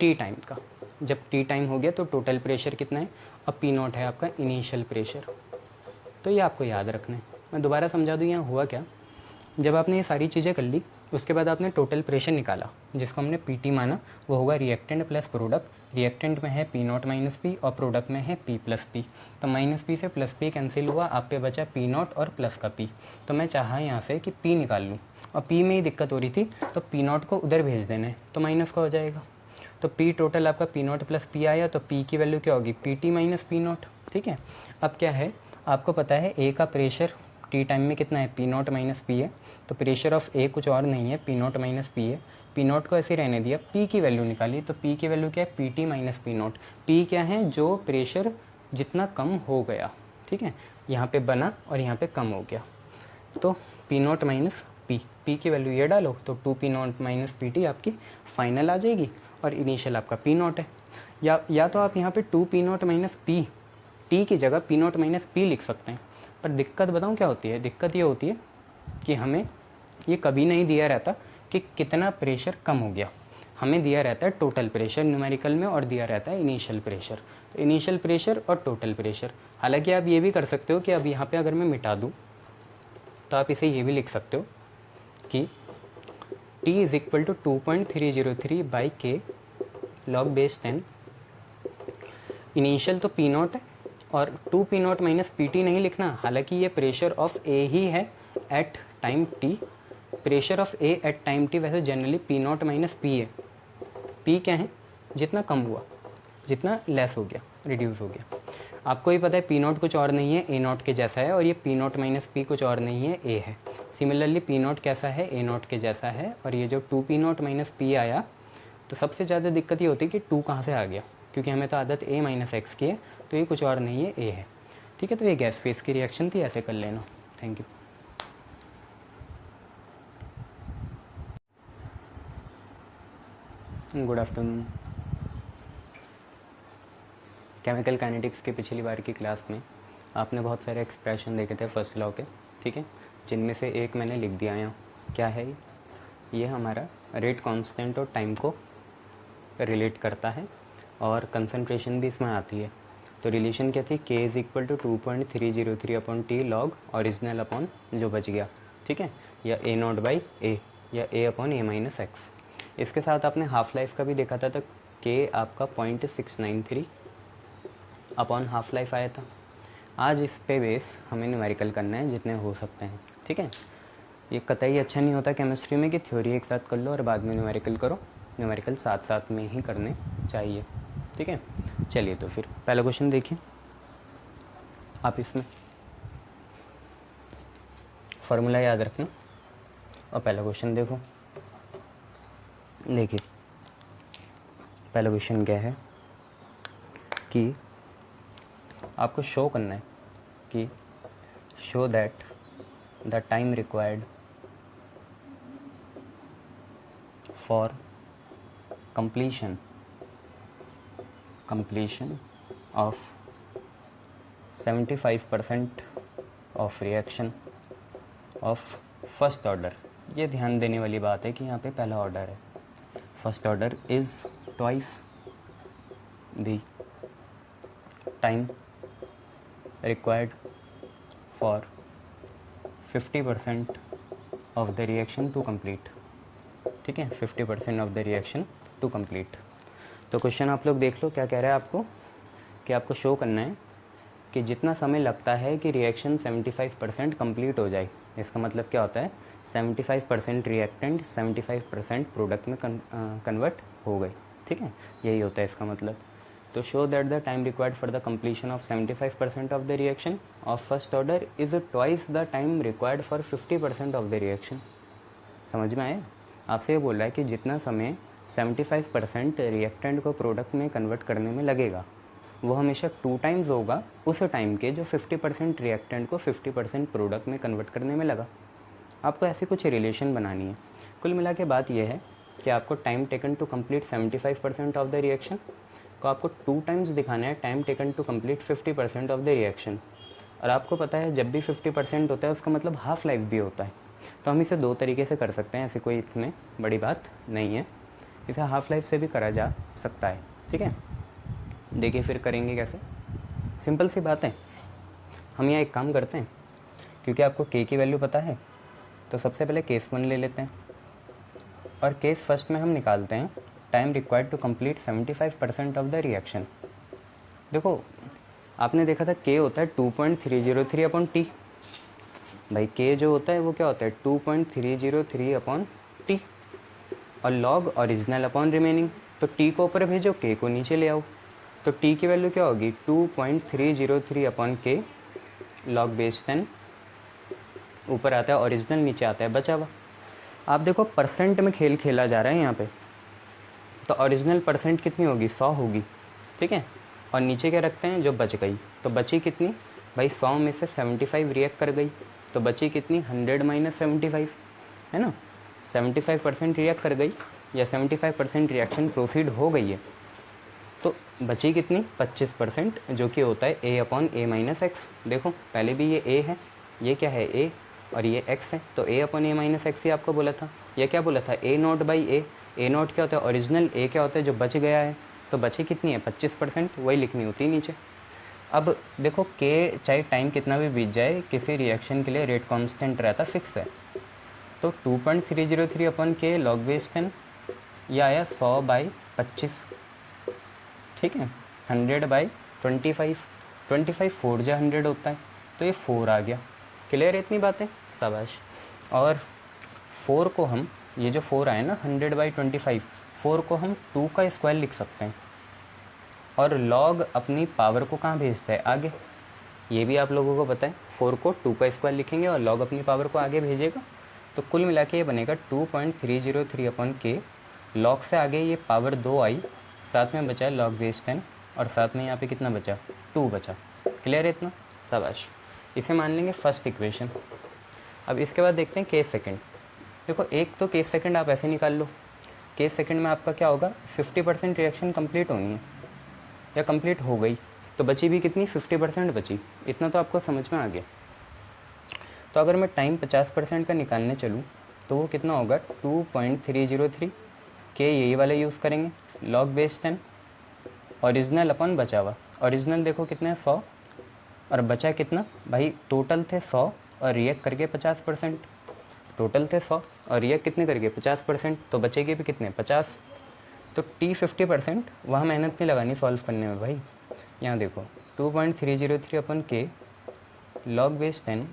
टी टाइम का। जब टी टाइम हो गया तो टोटल प्रेशर कितना है, अब पी नॉट है आपका इनिशियल प्रेशर। तो ये आपको याद रखना है। मैं दोबारा समझा दूँ यहाँ हुआ क्या, जब आपने ये सारी चीज़ें कर ली, उसके बाद आपने टोटल प्रेशर निकाला, जिसको हमने पीटी माना, वो होगा रिएक्टेंट प्लस प्रोडक्ट। रिएक्टेंट में है पी नॉट माइनस पी, और प्रोडक्ट में है पी प्लस पी। तो माइनस पी से प्लस पी कैंसिल हुआ, आप पे बचा पी नॉट और प्लस का पी। तो मैं चाहा यहाँ से कि पी निकाल लूँ, और पी में ही दिक्कत हो रही थी, तो पी नॉट को उधर भेज देना है, तो माइनस का हो जाएगा। तो पी टोटल आपका पी नॉट प्लस पी आया, तो पी की वैल्यू क्या होगी, P T minus P not. ठीक है, अब क्या है, आपको पता है ए का प्रेशर टी टाइम में कितना है, पी नॉट माइनस पी है, तो प्रेशर ऑफ ए कुछ और नहीं है, पी नॉट माइनस पी है। पी नॉट को ऐसे रहने दिया, पी की वैल्यू निकाली, तो पी की वैल्यू क्या है, P T minus P not. P क्या है, जो प्रेशर जितना कम हो गया, ठीक है, यहाँ पे बना और यहाँ पे कम हो गया, तो P naught minus p, P की वैल्यू ये डालो, तो 2P not minus P T आपकी फाइनल आ जाएगी, और इनिशियल आपका पी नॉट है। या तो आप यहाँ पे 2P not minus P, T की जगह पी नॉट माइनस पी लिख सकते हैं। पर दिक्कत बताऊँ क्या होती है, दिक्कत ये होती है कि हमें ये कभी नहीं दिया रहता कि कितना प्रेशर कम हो गया, हमें दिया रहता है टोटल प्रेशर न्यूमेरिकल में, और दिया रहता है इनिशियल प्रेशर। तो इनिशियल प्रेशर और टोटल प्रेशर। हालांकि आप ये भी कर सकते हो कि अब यहाँ पे अगर मैं मिटा दूँ, तो आप इसे ये भी लिख सकते हो कि T is equal to 2.303 by K log base 10। Initial तो पी नॉट है, और 2P not minus P T नहीं लिखना, हालांकि ये प्रेशर ऑफ ए ही है at time t. Pressure of A at time t वैसे generally p naught minus p है। पी क्या है, जितना कम हुआ, जितना लेस हो गया, रिड्यूस हो गया। आपको ही पता है पी नॉट कुछ और नहीं है, ए नॉट के जैसा है, और ये पी नॉट माइनस पी कुछ और नहीं है, ए है। सिमिलरली पी नॉट कैसा है, ए नॉट के जैसा है, और ये जो 2P नॉट माइनस पी आया, तो सबसे ज़्यादा दिक्कत ये होती है कि 2 कहाँ से आ गया, क्योंकि हमें तो आदत ए माइनस एक्स की है, तो ये कुछ और नहीं है, ए है। ठीक है, तो ये गैस फेस की रिएक्शन थी, ऐसे कर लेना। Thank you. Good afternoon. Chemical kinetics के पिछली बार की क्लास में आपने बहुत सारे एक्सप्रेशन देखे थे फर्स्ट लॉ के, ठीक है, जिनमें से एक मैंने लिख दिया यहाँ। क्या है ये हमारा रेट कांस्टेंट और टाइम को रिलेट करता है, और कंसंट्रेशन भी इसमें आती है। तो रिलेशन क्या थी, K is equal to 2.303 upon T log original upon जो बच गया, ठीक है, या ए नॉट बाई ए, या ए अपॉन ए माइनस एक्स। इसके साथ आपने हाफ लाइफ का भी देखा था, तो K आपका 0.693 अपॉन हाफ लाइफ आया था। आज इस पे बेस हमें न्यूमेरिकल करना है जितने हो सकते हैं, ठीक है। ये कतई अच्छा नहीं होता केमिस्ट्री में कि थ्योरी एक साथ कर लो और बाद में न्यूमेरिकल करो, न्यूमेरिकल साथ साथ में ही करने चाहिए, ठीक है। चलिए तो फिर पहला क्वेश्चन देखिए आप, इसमें फार्मूला याद रखना, और पहला क्वेश्चन देखो। देखिए पहला क्वेश्चन क्या है कि आपको शो करना है कि show that the time required for completion of 75% of reaction of first order। ये ध्यान देने वाली बात है कि यहाँ पे पहला ऑर्डर है। First order is twice the time required for 50% of the reaction to complete. ठीक है, 50% of the reaction to complete. तो क्वेश्चन आप लोग देख लो क्या कह रहा है आपको, कि आपको शो करना है कि जितना समय लगता है कि रिएक्शन 75% कंप्लीट हो जाए। इसका मतलब क्या होता है, 75% रिएक्टेंट 75% प्रोडक्ट में कन्वर्ट हो गई। ठीक है, यही होता है इसका मतलब। तो show that the time required for the completion of 75% of the reaction of first order is twice the time required for 50% of the reaction. समझ में आया? आपसे ये बोल रहा है कि जितना समय 75% रिएक्टेंट को प्रोडक्ट में कन्वर्ट करने में लगेगा वो हमेशा 2 टाइम्स होगा उस टाइम के जो 50% रिएक्टेंट को 50% प्रोडक्ट में कन्वर्ट करने में लगा। आपको ऐसी कुछ रिलेशन बनानी है। कुल मिला के बात यह है कि आपको time taken to complete 75% of the reaction को आपको 2 टाइम्स दिखाना है time taken to complete 50% of the reaction. और आपको पता है जब भी 50% होता है उसका मतलब हाफ लाइफ भी होता है। तो हम इसे 2 तरीके से कर सकते हैं, ऐसी कोई इतनी बड़ी बात नहीं है। इसे हाफ लाइफ से भी करा जा सकता है। ठीक है, देखिए फिर करेंगे कैसे। सिंपल सी बात है, हम यहाँ एक काम करते हैं, क्योंकि आपको के की वैल्यू पता है तो सबसे पहले केस 1 ले लेते हैं और केस फर्स्ट में हम निकालते हैं time required to complete 75% of the reaction. देखो आपने देखा था के होता है 2.303 अपॉन टी। भाई के जो होता है वो क्या होता है 2.303 अपॉन टी और लॉग ओरिजिनल अपॉन रिमेनिंग। तो टी को ऊपर भेजो, के को नीचे ले आओ। तो टी की वैल्यू क्या होगी 2.303 अपॉन के लॉग बेस 10। ऊपर आता है ओरिजिनल, नीचे आता है बचा हुआ। आप देखो परसेंट में खेल खेला जा रहा है यहाँ पे। तो ओरिजिनल परसेंट कितनी होगी 100 होगी। ठीक है, और नीचे क्या रखते हैं जो बच गई। तो बची कितनी भाई 100 में से 75 रिएक्ट कर गई तो बची कितनी 100 माइनस 75 है ना। 75% रिएक्ट कर गई या 75% रिएक्शन प्रोसीड हो गई है तो बची कितनी 25%, जो कि होता है ए अपॉन ए माइनस एक्स। देखो पहले भी ये ए है, ये क्या है ए और ये एक्स है, तो a upon a minus x ही आपको बोला था। ये क्या बोला था a naught by a. A naught क्या होता है ओरिजिनल, ए क्या होता है जो बच गया है। तो बची कितनी है 25%, वही लिखनी होती है नीचे। अब देखो के चाहे टाइम कितना भी बीत जाए किसी रिएक्शन के लिए रेट कांस्टेंट रहता फिक्स है। तो 2.303 अपॉन के लॉग बेस 10 यह आया 100 बाई 25। ठीक है, 100 बाई 25 4 जा 100 होता है तो ये 4 आ गया। क्लियर है इतनी बातें, शाबाश। और 4 को हम ये जो 4 आए ना 100 बाई 25, 4 को हम 2 का स्क्वायर लिख सकते हैं। और लॉग अपनी पावर को कहाँ भेजता है आगे, ये भी आप लोगों को पता है। 4 को 2 का स्क्वायर लिखेंगे और लॉग अपनी पावर को आगे भेजेगा। तो कुल मिला के ये बनेगा 2.303 अपॉन के। लॉग से आगे ये पावर 2 आई, साथ में बचा लॉग बेस 10 और साथ में यहाँ पे कितना बचा 2 बचा। क्लियर है इतना, शाबाश। इसे मान लेंगे फर्स्ट इक्वेशन। अब इसके बाद देखते हैं केस सेकंड। देखो एक तो केस सेकंड आप ऐसे निकाल लो। केस सेकंड में आपका क्या होगा 50% रिएक्शन कंप्लीट होनी है या कंप्लीट हो गई तो बची भी कितनी 50% बची। इतना तो आपको समझ में आ गया। तो अगर मैं टाइम 50% का निकालने चलूँ तो वो कितना होगा 2.303 के यही वाले यूज़ करेंगे लॉग बेस 10 ओरिजिनल अपन बचा हुआ। ओरिजिनल देखो कितने 100 और बचा कितना भाई टोटल थे 100 और रिएक्ट करके 50%। टोटल थे 100 और रिएक्ट कितने करके 50%, तो बचेगी भी कितने 50। तो टी 50%, वहाँ मेहनत नहीं लगानी सॉल्व करने में भाई। यहाँ देखो 2.303 अपन के लॉग बेस 10।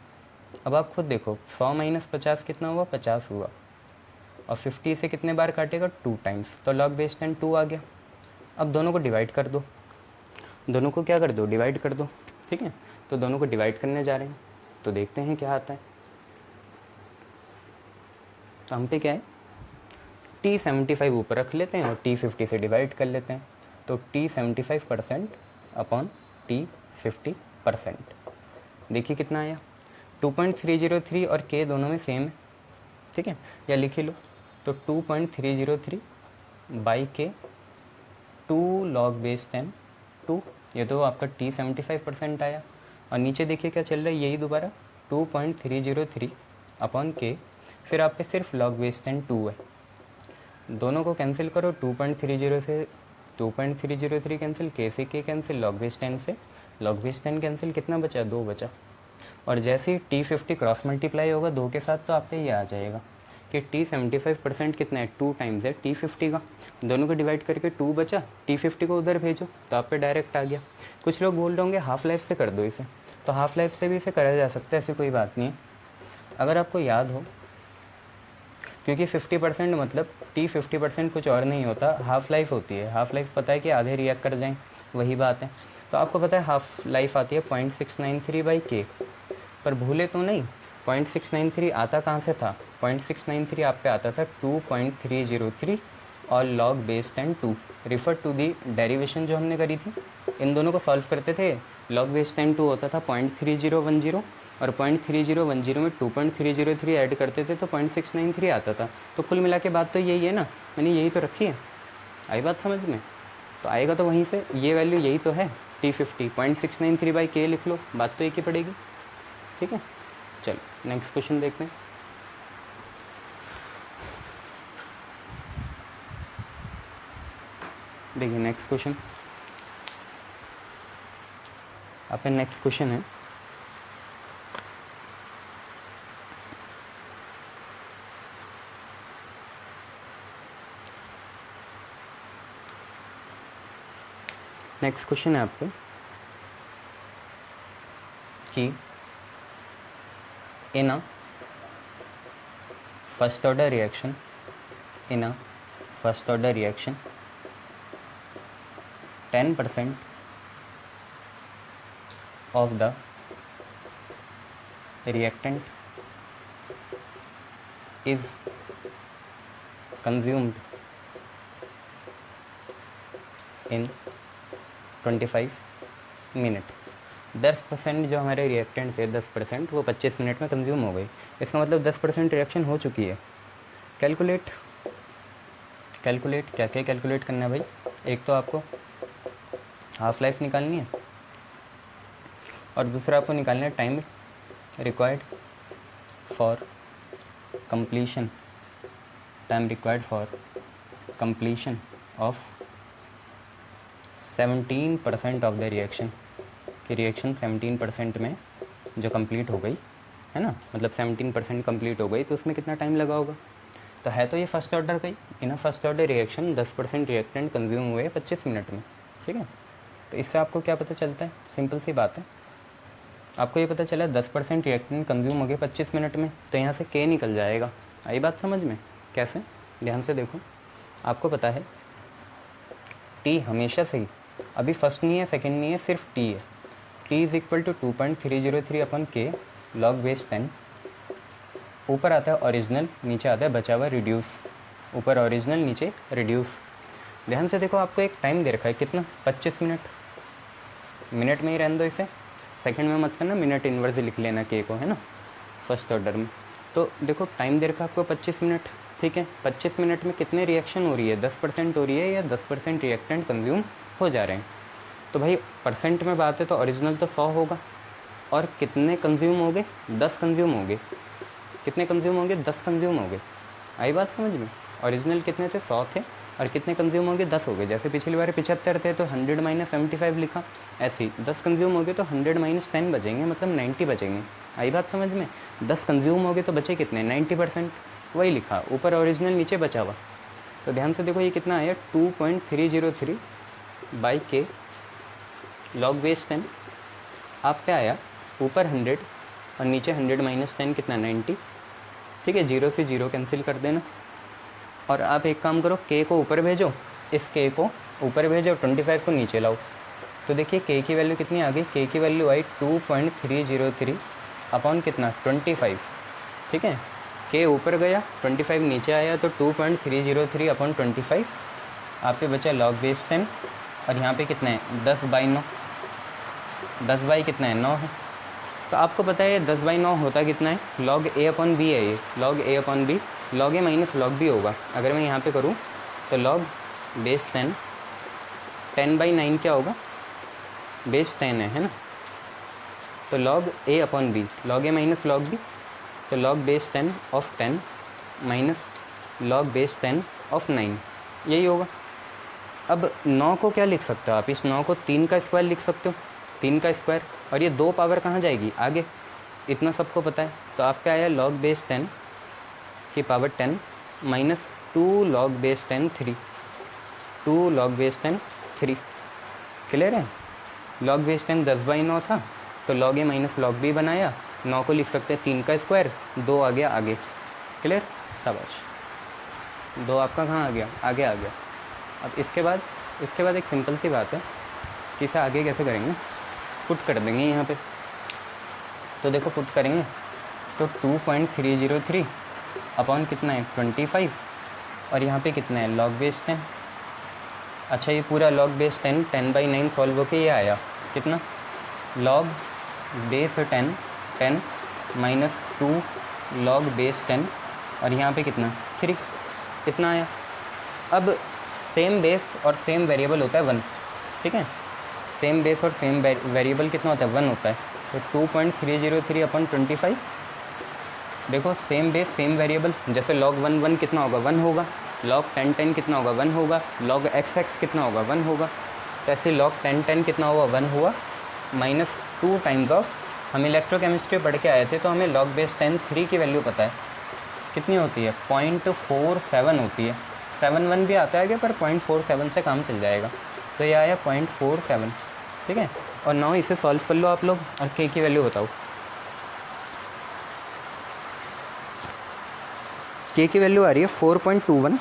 अब आप खुद देखो 100 माइनस 50 कितना हुआ 50 हुआ और 50 से कितने बार काटेगा 2 टाइम्स, तो लॉग बेस 10 2 आ गया। अब दोनों को डिवाइड कर दो, दोनों को क्या कर दो डिवाइड कर दो। ठीक है, तो दोनों को डिवाइड करने जा रहे हैं तो देखते हैं क्या आता है। तो हम पे क्या है T75 ऊपर रख लेते हैं और T50 से डिवाइड कर लेते हैं। तो T75% अपॉन T50%। देखिए कितना आया 2.303 और K दोनों में सेम है। ठीक है, या लिख ही लो। तो 2.303 बाई के 2 log बेस 10 2, ये तो आपका t 75% आया। और नीचे देखिए क्या चल रहा है, यही दोबारा 2.303 अपॉन के, फिर आप पे सिर्फ log बेस 10 2 है। दोनों को कैंसिल करो, 2.30 से 2.303 कैंसिल, के से के कैंसिल, log बेस 10 से log बेस 10 कैंसिल, कितना बचा, 2 बचा। और जैसे ही t50 क्रॉस मल्टीप्लाई होगा 2 के साथ तो आप पे ये आ जाएगा कि t 75% कितना है, 2 टाइम्स है t50 का। दोनों को डिवाइड करके 2 बचा, t50 को उधर भेजो तो आप पे डायरेक्ट आ गया। कुछ लोग बोल रहे होंगे हाफ लाइफ से कर दो इसे, तो हाफ लाइफ से भी इसे करा जा सकता है, ऐसी कोई बात नहीं है। अगर आपको याद हो, क्योंकि 50% मतलब t 50% कुछ और नहीं होता, हाफ लाइफ होती है। हाफ लाइफ पता है कि आधे रिएक्ट कर जाएँ, वही बात है। तो आपको पता है हाफ लाइफ आती है 0.693/k, पर भूले तो नहीं, 0.693 आता कहाँ से था, 0.693 आप पे आता था 2.303 और log base 10 2। Refer to the derivation जो हमने करी थी, इन दोनों को सॉल्व करते थे, log बेस 10 2 होता था 0.3010 और 0.3010 में 2.303 ऐड करते थे तो 0.693 आता था। तो कुल मिला के बात तो यही है ना, मैंने यही तो रखी है, आई बात समझ में। तो आएगा तो वहीं से, ये वैल्यू यही तो है t50, 0.693/k लिख लो, बात तो एक ही पड़ेगी। ठीक है, चलो नेक्स्ट क्वेश्चन देखते हैं। देखिए नेक्स्ट क्वेश्चन, आपका नेक्स्ट क्वेश्चन है आप पे कि in a first order reaction, 10% of the reactant is consumed in 25 minute. 10% जो हमारे रिएक्टेंट थे 10%, वो 25 मिनट में कंज्यूम हो गई। इसका मतलब 10% रिएक्शन हो चुकी है। कैलकुलेट क्या क्या कैलकुलेट करना है भाई, एक तो आपको हाफ लाइफ निकालनी है और दूसरा आपको निकालना है time required for completion of 17% of the reaction, कि रिएक्शन 17% में जो कंप्लीट हो गई है ना, मतलब 17% कंप्लीट हो गई, तो उसमें कितना टाइम लगा होगा। तो है तो ये फर्स्ट ऑर्डर का ही, in first order reaction 10% reactant consume हुए 25 मिनट में। ठीक है, तो इससे आपको क्या पता चलता है, सिंपल सी बात है, आपको ये पता चला 10% रिएक्टेंट कंज्यूम हो गए 25 मिनट में, तो यहाँ से के निकल जाएगा। आई बात समझ में, कैसे, ध्यान से देखो। आपको पता है टी हमेशा से ही, अभी फर्स्ट नहीं है सेकंड नहीं है, सिर्फ टी है। टी इज़ इक्वल टू 2.303 अपन के लॉग बेस 10, ऊपर आता है ओरिजिनल, नीचे आता है बचा हुआ रिड्यूस, ऊपर ओरिजिनल नीचे रिड्यूस। ध्यान से देखो, आपको एक टाइम दे रखा है कितना, 25 मिनट। मिनट में ही रहने दो इसे, सेकंड में मत करना, मिनट इन्वर्स लिख लेना के को, है ना, फर्स्ट ऑर्डर में। तो देखो टाइम दे रखा है आपको 25 मिनट। ठीक है, 25 मिनट में कितने रिएक्शन हो रही है, 10% हो रही है या 10% रिएक्टेंट कंज्यूम हो जा रहे हैं। तो भाई परसेंट में बात है तो ओरिजिनल तो 100 होगा, और कितने कंज्यूम हो गए, 10 कंज्यूम हो गए। कितने कंज्यूम होंगे, 10 कंज्यूम हो गए। आई बात समझ में, ओरिजिनल कितने थे, 100 थे, और कितने कंज्यूम होंगे, 10 हो गए। जैसे पिछली बार 75 थे तो 100 - 75 लिखा, ऐसे ही 10 कंज्यूम हो गए तो 100 - 10 बचेंगे, मतलब 90 बचेंगे। आई बात समझ में, 10 कंज्यूम हो गए तो बचे कितने, 90%, वही लिखा, ऊपर ओरिजिनल नीचे बचा हुआ। तो ध्यान से देखो ये कितना आया, 2.303/k लॉग बेस 10 आप पे आया, ऊपर 100 और नीचे 100 - 10 कितना, 90। ठीक है, 0 से 0 कैंसिल कर देना, और आप एक काम करो, k को ऊपर भेजो, इस k को ऊपर भेजो, 25 को नीचे लाओ। तो देखिए k की वैल्यू कितनी आ गई, k की वैल्यू आई 2.303 अपॉन कितना, 25। ठीक है, k ऊपर गया, 25 नीचे आया, तो 2.303 अपॉन 25 आप पे बचा लॉग बेस 10, और यहाँ पे कितना है, 10/9, 10 बाई कितना है, 9 है। तो आपको पता है 10/9 होता कितना है, log a/b है ये, log a/b, log a - log b होगा। अगर मैं यहाँ पे करूँ तो log बेस 10, 10/9 क्या होगा, बेस 10 है ना, तो log a upon b, log a minus log b, तो log base 10 of 10 minus log base 10 of 9, यही होगा। अब 9 को क्या लिख सकते हो आप, इस 9 को 3 का स्क्वायर लिख सकते हो, 3 का स्क्वायर, और ये 2 पावर कहाँ जाएगी, आगे, इतना सबको पता है। तो आपका आया log बेस 10 की power 10 minus 2 log base 10 3, 2 log base 10 3, clear है। log बेस 10 10/9 था, तो log a minus log b बनाया, 9 को लिख सकते हैं 3 का स्क्वायर, 2 आ गया आगे, क्लियर, शाबाश, 2 आपका कहाँ आ गया, आगे आ गया। अब इसके बाद एक सिंपल सी बात है कि इसे आगे कैसे करेंगे, पुट कर देंगे यहाँ पे। तो देखो पुट करेंगे तो 2.303 अपॉन कितना है 25, और यहाँ पे कितना है log बेस 10। अच्छा ये पूरा log बेस 10 10/9 सॉल्व होके ये आया कितना, log base 10 10 minus 2 log base 10, और यहाँ पे कितना 3, कितना आया। अब सेम बेस और सेम वेरिएबल होता है 1, ठीक है, सेम बेस और सेम वेरिएबल कितना होता है 1 होता है, तो 2.303 अपॉन 25, देखो सेम बेस सेम वेरिएबल, जैसे log 1 1 कितना होगा 1 होगा, log 10 10 कितना होगा 1 होगा, log x x कितना होगा 1 होगा, तो ऐसे log 10 10 कितना हुआ 1 हुआ, माइनस 2 टाइम्स ऑफ, हम इलेक्ट्रोकेमिस्ट्री पढ़ के आए थे तो हमें log बेस 10 3 की वैल्यू पता है कितनी होती है 0.47 होती है, 7 1 भी आता है क्या, पर 0.47 से काम चल जाएगा, तो ये आया 0.47, ठीक है। और नाउ इसे सॉल्व कर लो आप लोग और k की वैल्यू बताओ, k की वैल्यू आ रही है 4.21,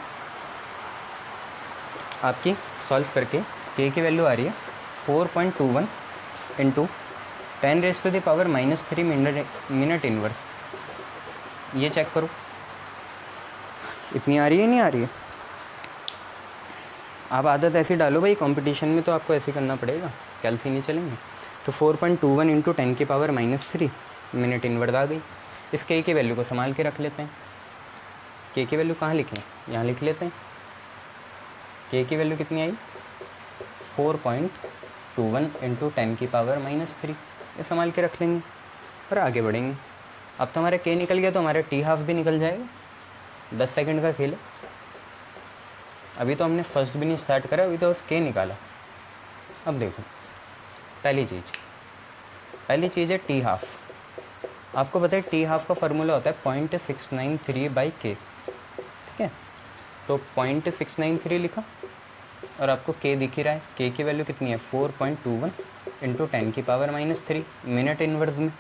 आपकी सॉल्व करके k की वैल्यू आ रही है 4.21 इंटू 10⁻³ मिनट इनवर्स, ये चेक करो इतनी आ रही है नहीं आ रही है। आप आदत ऐसी डालो भाई, कंपटीशन में तो आपको ऐसे करना पड़ेगा, कैलसी नहीं चलेंगे। तो 4.21 इंटू 10⁻³ मिनट इनवर्स आ गई। इस k की वैल्यू को संभाल के रख लेते हैं, k की वैल्यू कहाँ लिखें, यहाँ लिख लेते हैं। k की वैल्यू कितनी आई 4.21 इंटू 10⁻³ ये संभाल के रख लेंगे और आगे बढ़ेंगे। अब तो हमारे k निकल गया तो हमारा t½ भी निकल जाएगा, 10 सेकंड का खेल है। अभी तो हमने फर्स्ट भी नहीं स्टार्ट करा, अभी तो बस k निकाला। अब देखो पहली चीज़ है t½ आपको पता है t½ का फार्मूला होता है 0.693/k, ठीक है। तो 0.693 लिखा और आपको k दिख ही रहा है, k की वैल्यू कितनी है 4.21 इंटू 10⁻³ मिनट इनवर्स में।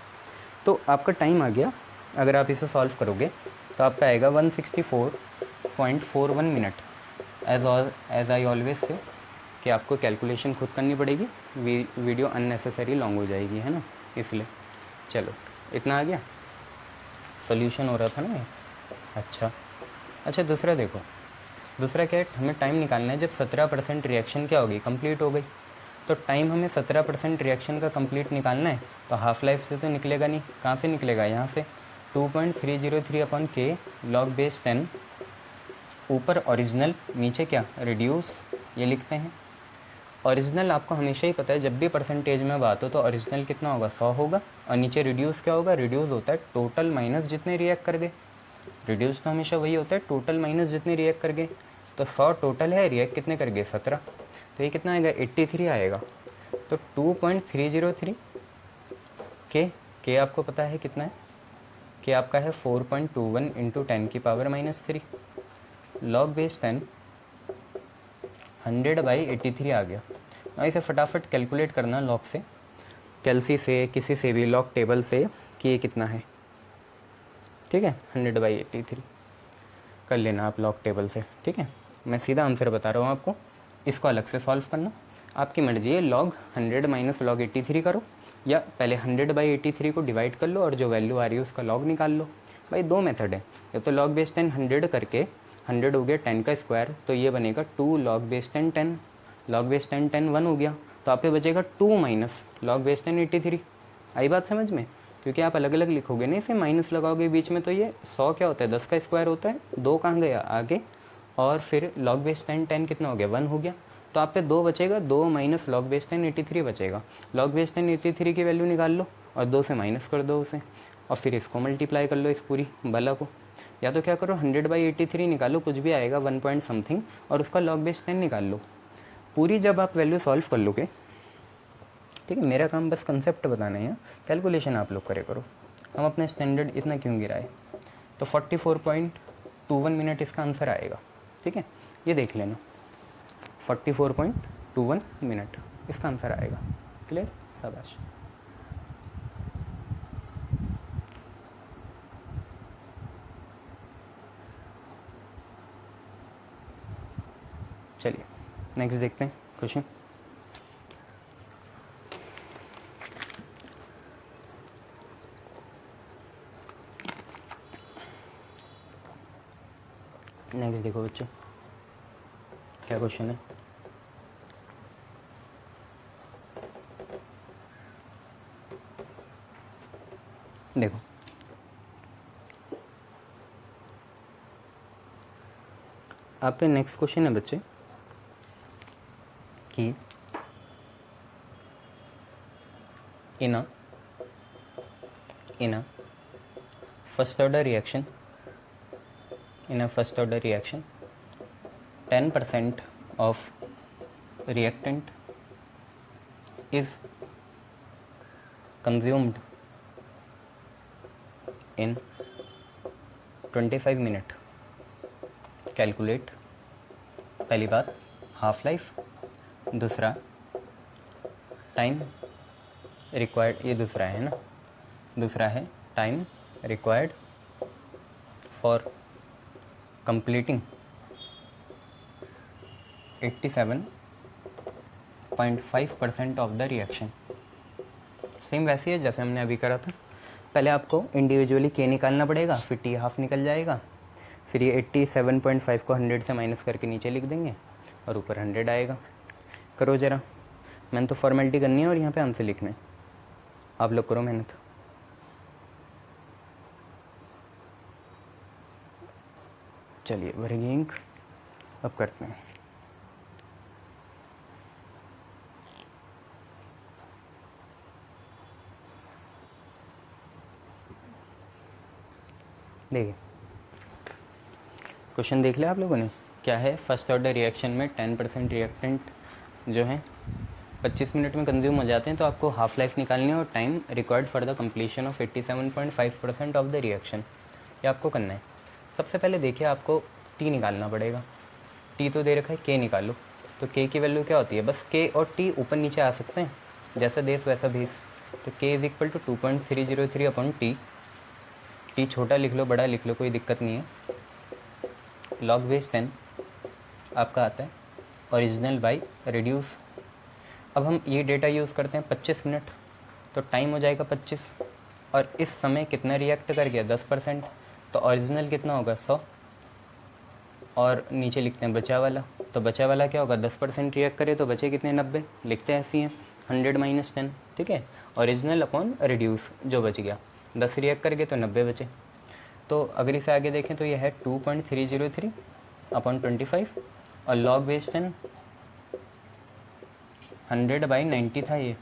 तो आपका टाइम आ गया, अगर आप इसे सॉल्व करोगे तो आपका आएगा 164.41 minute. As I always say कि आपको कैलकुलेशन खुद करनी पड़ेगी, वीडियो अननेसेसरी लॉन्ग हो जाएगी, है ना, इसलिए। चलो इतना आ गया, सॉल्यूशन हो रहा था ना ये। अच्छा दूसरा देखो, दूसरा क्या है, हमें टाइम निकालना है जब 17% रिएक्शन क्या होगी कंप्लीट हो गई। तो टाइम हमें 17% रिएक्शन का कंप्लीट निकालना है, तो हाफ लाइफ से तो निकलेगा नहीं, कहाँ से निकलेगा, यहाँ से 2.303/k log बेस 10, ऊपर ओरिजिनल नीचे क्या रिड्यूस, ये लिखते हैं। ओरिजिनल आपको हमेशा ही पता है, जब भी परसेंटेज में बात हो तो ओरिजिनल कितना होगा 100 होगा, और नीचे रिड्यूस क्या होगा, रिड्यूस होता है टोटल माइनस जितने रिएक्ट कर गए। रिड्यूस तो हमेशा वही होता है, टोटल माइनस जितने रिएक्ट कर गए। तो 100 टोटल है, रिएक्ट कितने कर गए 17, तो ये कितना आएगा 83 आएगा। तो 2.303 के आपको पता है कितना है, कि आपका है 4.21 इंटू 10⁻³ लॉग बेस 10 100/83 आ गया। और इसे फटाफट कैलकुलेट करना लॉग से, कैलसी से, किसी से भी लॉग टेबल से कि ये कितना है, ठीक है। 100/83 कर लेना आप लॉग टेबल से, ठीक है। मैं सीधा आंसर बता रहा हूँ आपको, इसको अलग से सॉल्व करना आपकी मर्जी है। लॉग 100 माइनस लॉग 83 करो, या पहले 100/83 को डिवाइड कर लो और जो वैल्यू आ रही है उसका लॉग निकाल लो। भाई दो मेथड है, या तो लॉग बेस 10 100 करके 100 हो गया 10 का स्क्वायर, तो ये बनेगा 2 लॉग बेस 10 10, लॉग बेस 10 10 1 हो गया, तो आप पे बचेगा 2 माइनस लॉग बेस 10 83। आई बात समझ में, क्योंकि आप अलग अलग लिखोगे नहीं, इसे माइनस लगाओगे बीच में, तो ये 100 क्या होता है 10 का स्क्वायर होता है, 2 कहाँ गया आगे, और फिर log बेस 10 कितना हो गया 1 हो गया, तो आप पे 2 बचेगा, 2 माइनस log बेस 10 83 बचेगा। log बेस 10 83 की वैल्यू निकाल लो और 2 से माइनस कर दो उसे, और फिर इसको मल्टीप्लाई कर लो इस पूरी बला को, या तो क्या करो 100/83 निकालो, कुछ भी आएगा 1 पॉइंट समथिंग, और उसका log बेस 10 निकाल लो पूरी। जब आप वैल्यू सॉल्व कर लोगे, ठीक है, मेरा काम बस कंसेप्ट बताना है, कैलकुलेशन आप लोग करे करो। हम अपने स्टैंडर्ड इतना क्यों गिराए, तो 44.21 मिनट इसका आंसर आएगा। ठीक है, ये देख लेना 44.21 मिनट इसका आंसर आएगा। क्लियर, शाबाश। चलिए नेक्स्ट देखते हैं क्वेश्चन। नेक्स्ट देखो बच्चों, क्या क्वेश्चन है। देखो आप पे नेक्स्ट क्वेश्चन है बच्चे कि in a first order reaction, 10% of reactant is consumed in 25 minutes. Calculate, पहली बात हाफ लाइफ, दूसरा टाइम रिक्वायर्ड, ये दूसरा है ना, दूसरा है time required for completing 87.5% of the reaction. Same वैसे है जैसे हमने अभी करा था। पहले आपको इंडिविजुअली के निकालना पड़ेगा, फिर टी हाफ निकल जाएगा, फिर ये 87.5 को 100 से माइनस करके नीचे लिख देंगे और ऊपर 100 आएगा। करो ज़रा, मैंने तो फॉर्मेलिटी करनी है और यहाँ पे आंसर लिखना है, आप लोग करो मेहनत। चलिए भरेंगे इंक, अब करते हैं। देखिए क्वेश्चन देख लिया आप लोगों ने, क्या है, फर्स्ट ऑर्डर रिएक्शन में 10% रिएक्टेंट जो है 25 मिनट में कंज्यूम हो जाते हैं, तो आपको हाफ लाइफ निकालनी है और time required for the completion of 87.5% of the reaction, ये आपको करना है। सबसे पहले देखिए आपको टी निकालना पड़ेगा। टी तो दे रखा है, के निकालो। तो के की वैल्यू क्या होती है, बस के और टी ऊपर नीचे आ सकते हैं, जैसा देश वैसा भेस। तो K is equal to 2.303 upon T. T छोटा लिख लो बड़ा लिख लो कोई दिक्कत नहीं है। लॉग बेस 10 आपका आता है ओरिजिनल बाई रिड्यूस। अब हम ये डेटा यूज़ करते हैं 25 मिनट, तो टाइम हो जाएगा 25, और इस समय कितना रिएक्ट कर गया 10%, तो ओरिजिनल कितना होगा 100, और नीचे लिखते हैं बचा वाला। तो बचा वाला क्या होगा, 10% रिएक्ट करे तो बचे कितने 90, लिखते हैं ऐसे ही हैं 100 माइनस 10। ठीक है, ओरिजिनल अपॉन रिड्यूस जो बच गया, 10 रिएक्ट कर गए तो 90 बचे। तो अगर इसे आगे देखें तो यह है 2.303 अपॉन 25, और लॉग बेस 10 100/90 था ये,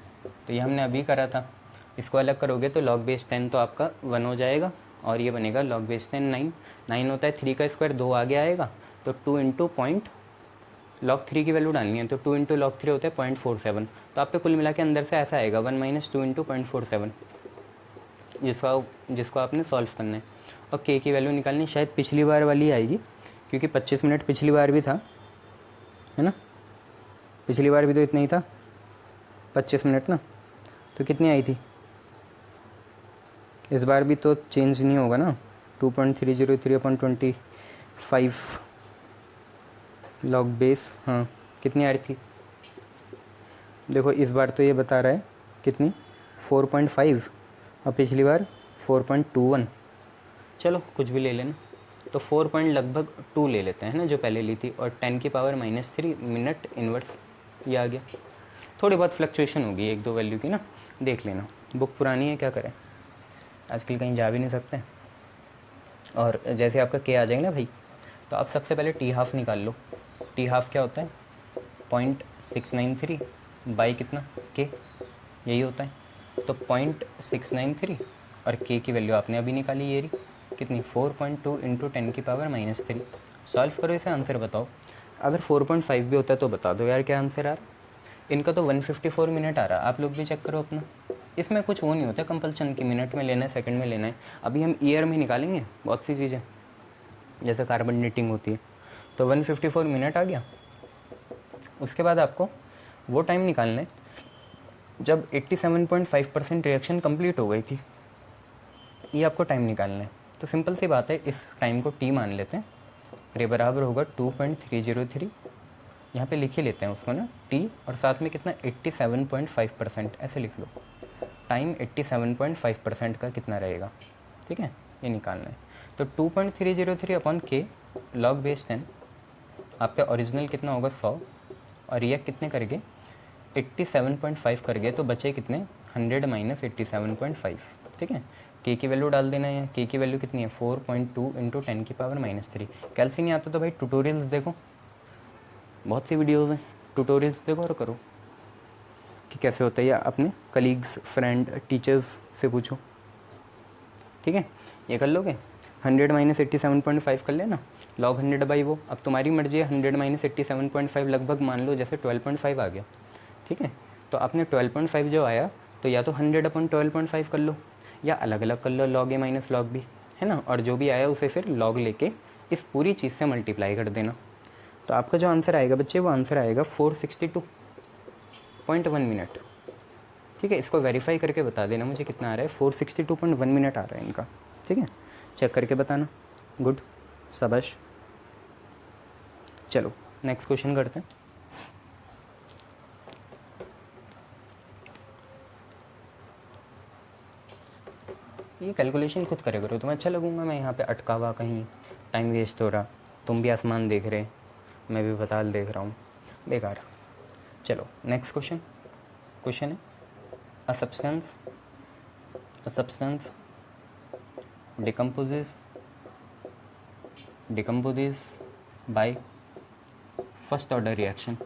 तो ये हमने अभी करा था। इसको अलग करोगे तो लॉग बेस 10 तो आपका 1 हो जाएगा, और ये बनेगा लॉग बेस 10 9 होता है, 3 का स्क्वायर 2 आगे आएगा, तो 2 इंटू पॉइंट लॉग 3 की वैल्यू डालनी है, तो 2 इंटू लॉग 3 होता है 0.47। तो आपके कुल मिला के अंदर से ऐसा आएगा 1 माइनस 2 इंटू 0.47, जिसको आपने सॉल्व करना है। और के की वैल्यू निकालनी शायद पिछली बार वाली आएगी, क्योंकि 25 मिनट पिछली बार भी था, है ना, पिछली बार भी तो इतना ही था 25 मिनट ना, तो कितनी आई थी, इस बार भी तो चेंज नहीं होगा ना। 2.303 अपॉन 25 लॉग बेस, हाँ कितनी आ रही थी देखो, इस बार तो ये बता रहा है कितनी 4.5, और पिछली बार 4.21। चलो कुछ भी ले लेना, तो 4 पॉइंट लगभग 2 ले लेते हैं ना जो पहले ली थी, और 10 की पावर -3 मिनट इन्वर्स ये आ गया। थोड़ी बहुत फ्लक्चुएशन होगी 1-2 वैल्यू की ना, देख लेना, बुक पुरानी है क्या करें, आजकल कहीं जा भी नहीं सकते। और जैसे आपका के आ जाएगा ना भाई, तो आप सबसे पहले टी हाफ निकाल लो। टी हाफ क्या होता है? 0.693 बाई कितना? के, यही होता है। तो 0.693 और के की वैल्यू आपने अभी निकाली, ये रही कितनी? 4.2 इंटू 10⁻³ सॉल्व करो इसे, आंसर बताओ। अगर 4.5 भी होता है तो बता दो यार क्या आंसर आ रहा। इनका तो 154 मिनट आ रहा है, आप लोग भी चेक करो अपना। इसमें कुछ वो नहीं होता कंपल्सन कि मिनट में लेना है, सेकंड में लेना है। अभी हम ईयर में निकालेंगे बहुत सी चीज़ें, जैसे कार्बन डेटिंग होती है। तो 154 मिनट आ गया। उसके बाद आपको वो टाइम निकालना है जब 87.5% रिएक्शन कंप्लीट हो गई थी, ये आपको टाइम निकालना है। तो सिंपल सी बात है, इस टाइम को टी मान लेते हैं और ये बराबर होगा 2.303। यहाँ पे लिख ही लेते हैं उसको ना, टी और साथ में कितना? 87.5%, ऐसे लिख लो। टाइम 87.5% का कितना रहेगा, ठीक है, ये निकालना है। तो 2.303 अपॉन के लॉग बेस 10, आप पे ओरिजिनल कितना होगा? 100, और ये कितने करके? 87.5 कर गए, तो बचे कितने? 100 माइनस 87.5, ठीक है। के की वैल्यू डाल देना है। के की वैल्यू कितनी है? 4.2 इंटू 10⁻³ कैलसी नहीं आता तो भाई ट्यूटोरियल्स देखो, बहुत सी वीडियोज़ हैं, ट्यूटोरियल्स देखो और करो कि कैसे होता है, या अपने कलीग्स, फ्रेंड, टीचर्स से पूछो, ठीक है। ये कर लोगे, 100 माइनस 87.5 कर लेना, लॉग 100 बाई वो, अब तुम्हारी मर्जी है। 100 माइनस 87.5 लगभग मान लो जैसे 12.5 आ गया, ठीक है। तो आपने 12.5 जो आया, तो या तो 100 अपन 12.5 कर लो, या अलग अलग कर लो, लॉग ए माइनस लॉग बी, है ना। और जो भी आया उसे फिर लॉग लेके इस पूरी चीज़ से मल्टीप्लाई कर देना। तो आपका जो आंसर आएगा बच्चे, वो आंसर आएगा 462.1 मिनट, ठीक है। इसको वेरीफाई करके बता देना मुझे कितना आ रहा है। 462.1 मिनट आ रहा है इनका, ठीक है। चेक करके बताना, गुड, शाबाश। चलो नेक्स्ट क्वेश्चन करते हैं। ये कैलकुलेशन खुद करे करो, तुम्हें अच्छा लगूंगा मैं यहाँ पे अटका हुआ, कहीं टाइम वेस्ट हो रहा, तुम भी आसमान देख रहे, मैं भी बताल देख रहा हूँ, बेकार। चलो नेक्स्ट क्वेश्चन। क्वेश्चन है a substance decomposes by first order reaction.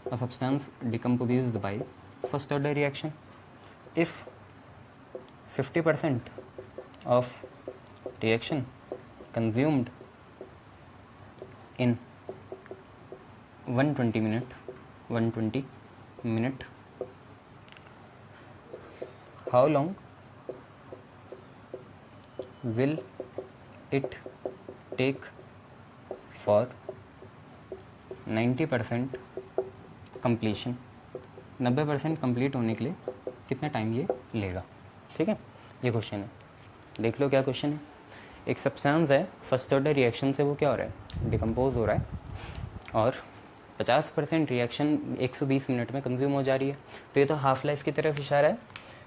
A substance decomposes by first order reaction if 50% of reaction consumed in 120 minute. How long will it take for 90% completion? 90% complete होने के लिए कितना टाइम ये लेगा, ठीक है। ये क्वेश्चन है, देख लो क्या क्वेश्चन है। एक सब्सटेंस है, फर्स्ट ऑर्डर रिएक्शन से वो क्या हो रहा है? डिकम्पोज हो रहा है, और 50% रिएक्शन 120 मिनट में कंज्यूम हो जा रही है। तो ये तो हाफ लाइफ की तरफ इशारा है।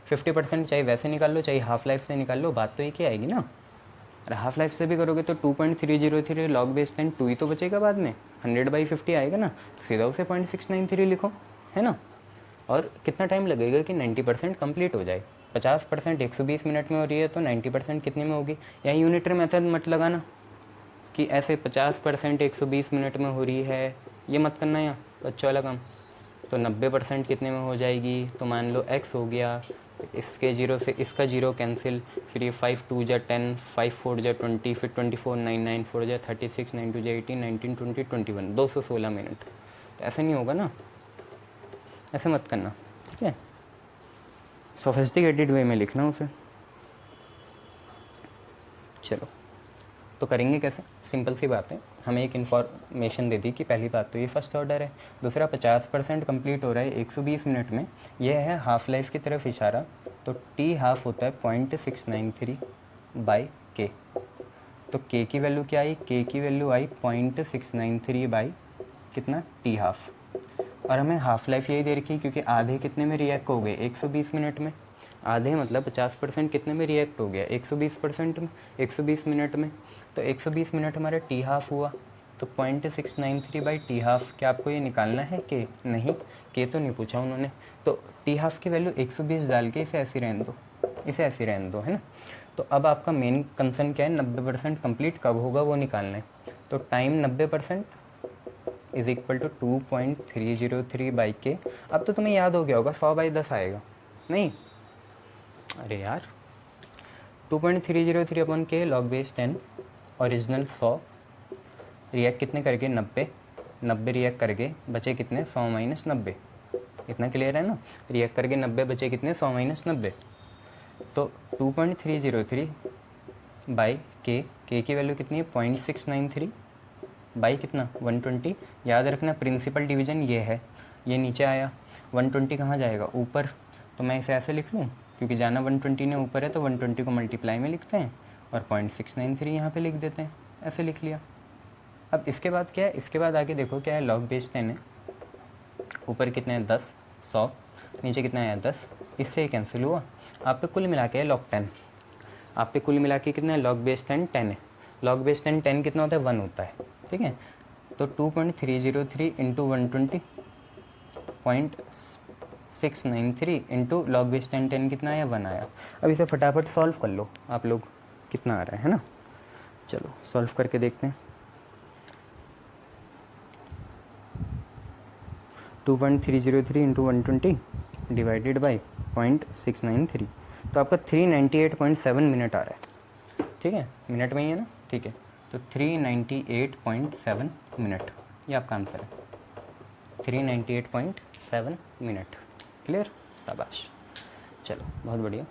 50% चाहे वैसे निकाल लो, चाहे हाफ लाइफ से निकाल लो, बात तो एक ही आएगी ना। और हाफ लाइफ से भी करोगे तो 2.303 लॉग बेस 10, 2 ही तो बचेगा बाद में, 100/50 आएगा ना, तो सीधा उसे 0.693 लिखो, है ना। और कितना टाइम लगेगा कि 90% कंप्लीट हो जाए? 50% 120 मिनट में हो रही है, तो 90% कितने में होगी? यहाँ यूनिटरी मेथड मत लगाना कि ऐसे 50% 120 मिनट में हो रही है, ये मत करना यहाँ, बच्चों वाला काम। तो 90% कितने में हो जाएगी? तो मान लो x हो गया, इसके 0 से इसका 0 कैंसिल, फिर ये 5 2 जा 10, 5 4 जा 20, फिर 24 9 9 4 जा 36, 9 2 जा 18, 19 20 21, 216 मिनट। तो ऐसे नहीं होगा ना, ऐसे मत करना, ठीक है। सोफिस्टिकेटेड वे में लिखना उसे। चलो तो करेंगे कैसे? सिंपल सी बात है, हमें एक इन्फॉर्मेशन दे दी कि पहली बात तो ये फर्स्ट ऑर्डर है, दूसरा 50% कंप्लीट हो रहा है 120 मिनट में, यह है हाफ लाइफ की तरफ इशारा। तो टी हाफ होता है 0.693 बाई के। तो के की वैल्यू क्या आई? के की वैल्यू आई 0.693 बाई कितना? T half. और हमें हाफ लाइफ यही दे रखी क्योंकि आधे कितने में रिएक्ट हो गए? 120 मिनट में। आधे मतलब 50% कितने में रिएक्ट हो गया? 120% में, 120 मिनट में। तो 120 मिनट हमारा टी हाफ हुआ, तो 0.693 बाई टी हाफ। क्या आपको ये निकालना है कि नहीं? के तो नहीं पूछा उन्होंने। तो टी हाफ की वैल्यू 120 डाल के इसे ऐसे रहने दो, इसे ऐसे रहने दो, है ना। तो अब आपका मेन कंसर्न क्या है, 90% कंप्लीट कब होगा वो निकालना है। तो time 90% is equal to 2.303 by K. अब तो तुम्हें याद हो गया होगा 100/10 आएगा, नहीं? अरे यार 2.303 अपन के log बेस 10 ओरिजिनल 100 रिएक्ट कितने करके 90 रिएक्ट करके बचे कितने 100 माइनस 90। इतना क्लियर है ना? रिएक्ट करके 90 बचे कितने 100 माइनस 90। तो 2.303 बाई के की वैल्यू कितनी है 0.693 बाई कितना 120। याद रखना प्रिंसिपल डिवीजन ये है, ये नीचे आया 120 कहाँ जाएगा ऊपर। तो मैं इसे ऐसे लिख लूँ क्योंकि जाना 120 ने ऊपर है तो 120 को मल्टीप्लाई में लिखते हैं और 0.693 यहाँ पे लिख देते हैं, ऐसे लिख लिया। अब इसके बाद क्या है, इसके बाद आगे देखो क्या है, लॉग बेस 10 है, ऊपर कितने हैं 10 100, नीचे कितना है 10, इससे ही कैंसिल हुआ। आप पे कुल मिला के है लॉग 10, आप पे कुल मिला के कितना है लॉग बेस 10 10 है। लॉग बेस 10 कितना होता है 1 होता है, ठीक है। तो 2.303 इंटू 120.693 इंटू लॉग बेस 10 कितना आया 1 आया। अब इसे फटाफट सॉल्व कर लो आप लोग, कितना आ रहा है ना। चलो सॉल्व करके देखते हैं। 2.303 इंटू 120 डिवाइडेड बाई 0.693, तो आपका 398.7 मिनट आ रहा है, ठीक है। मिनट में ही है ना, ठीक है। तो 398.7 मिनट ये आपका आंसर है, 398.7 मिनट। क्लियर, शाबाश। चलो बहुत बढ़िया।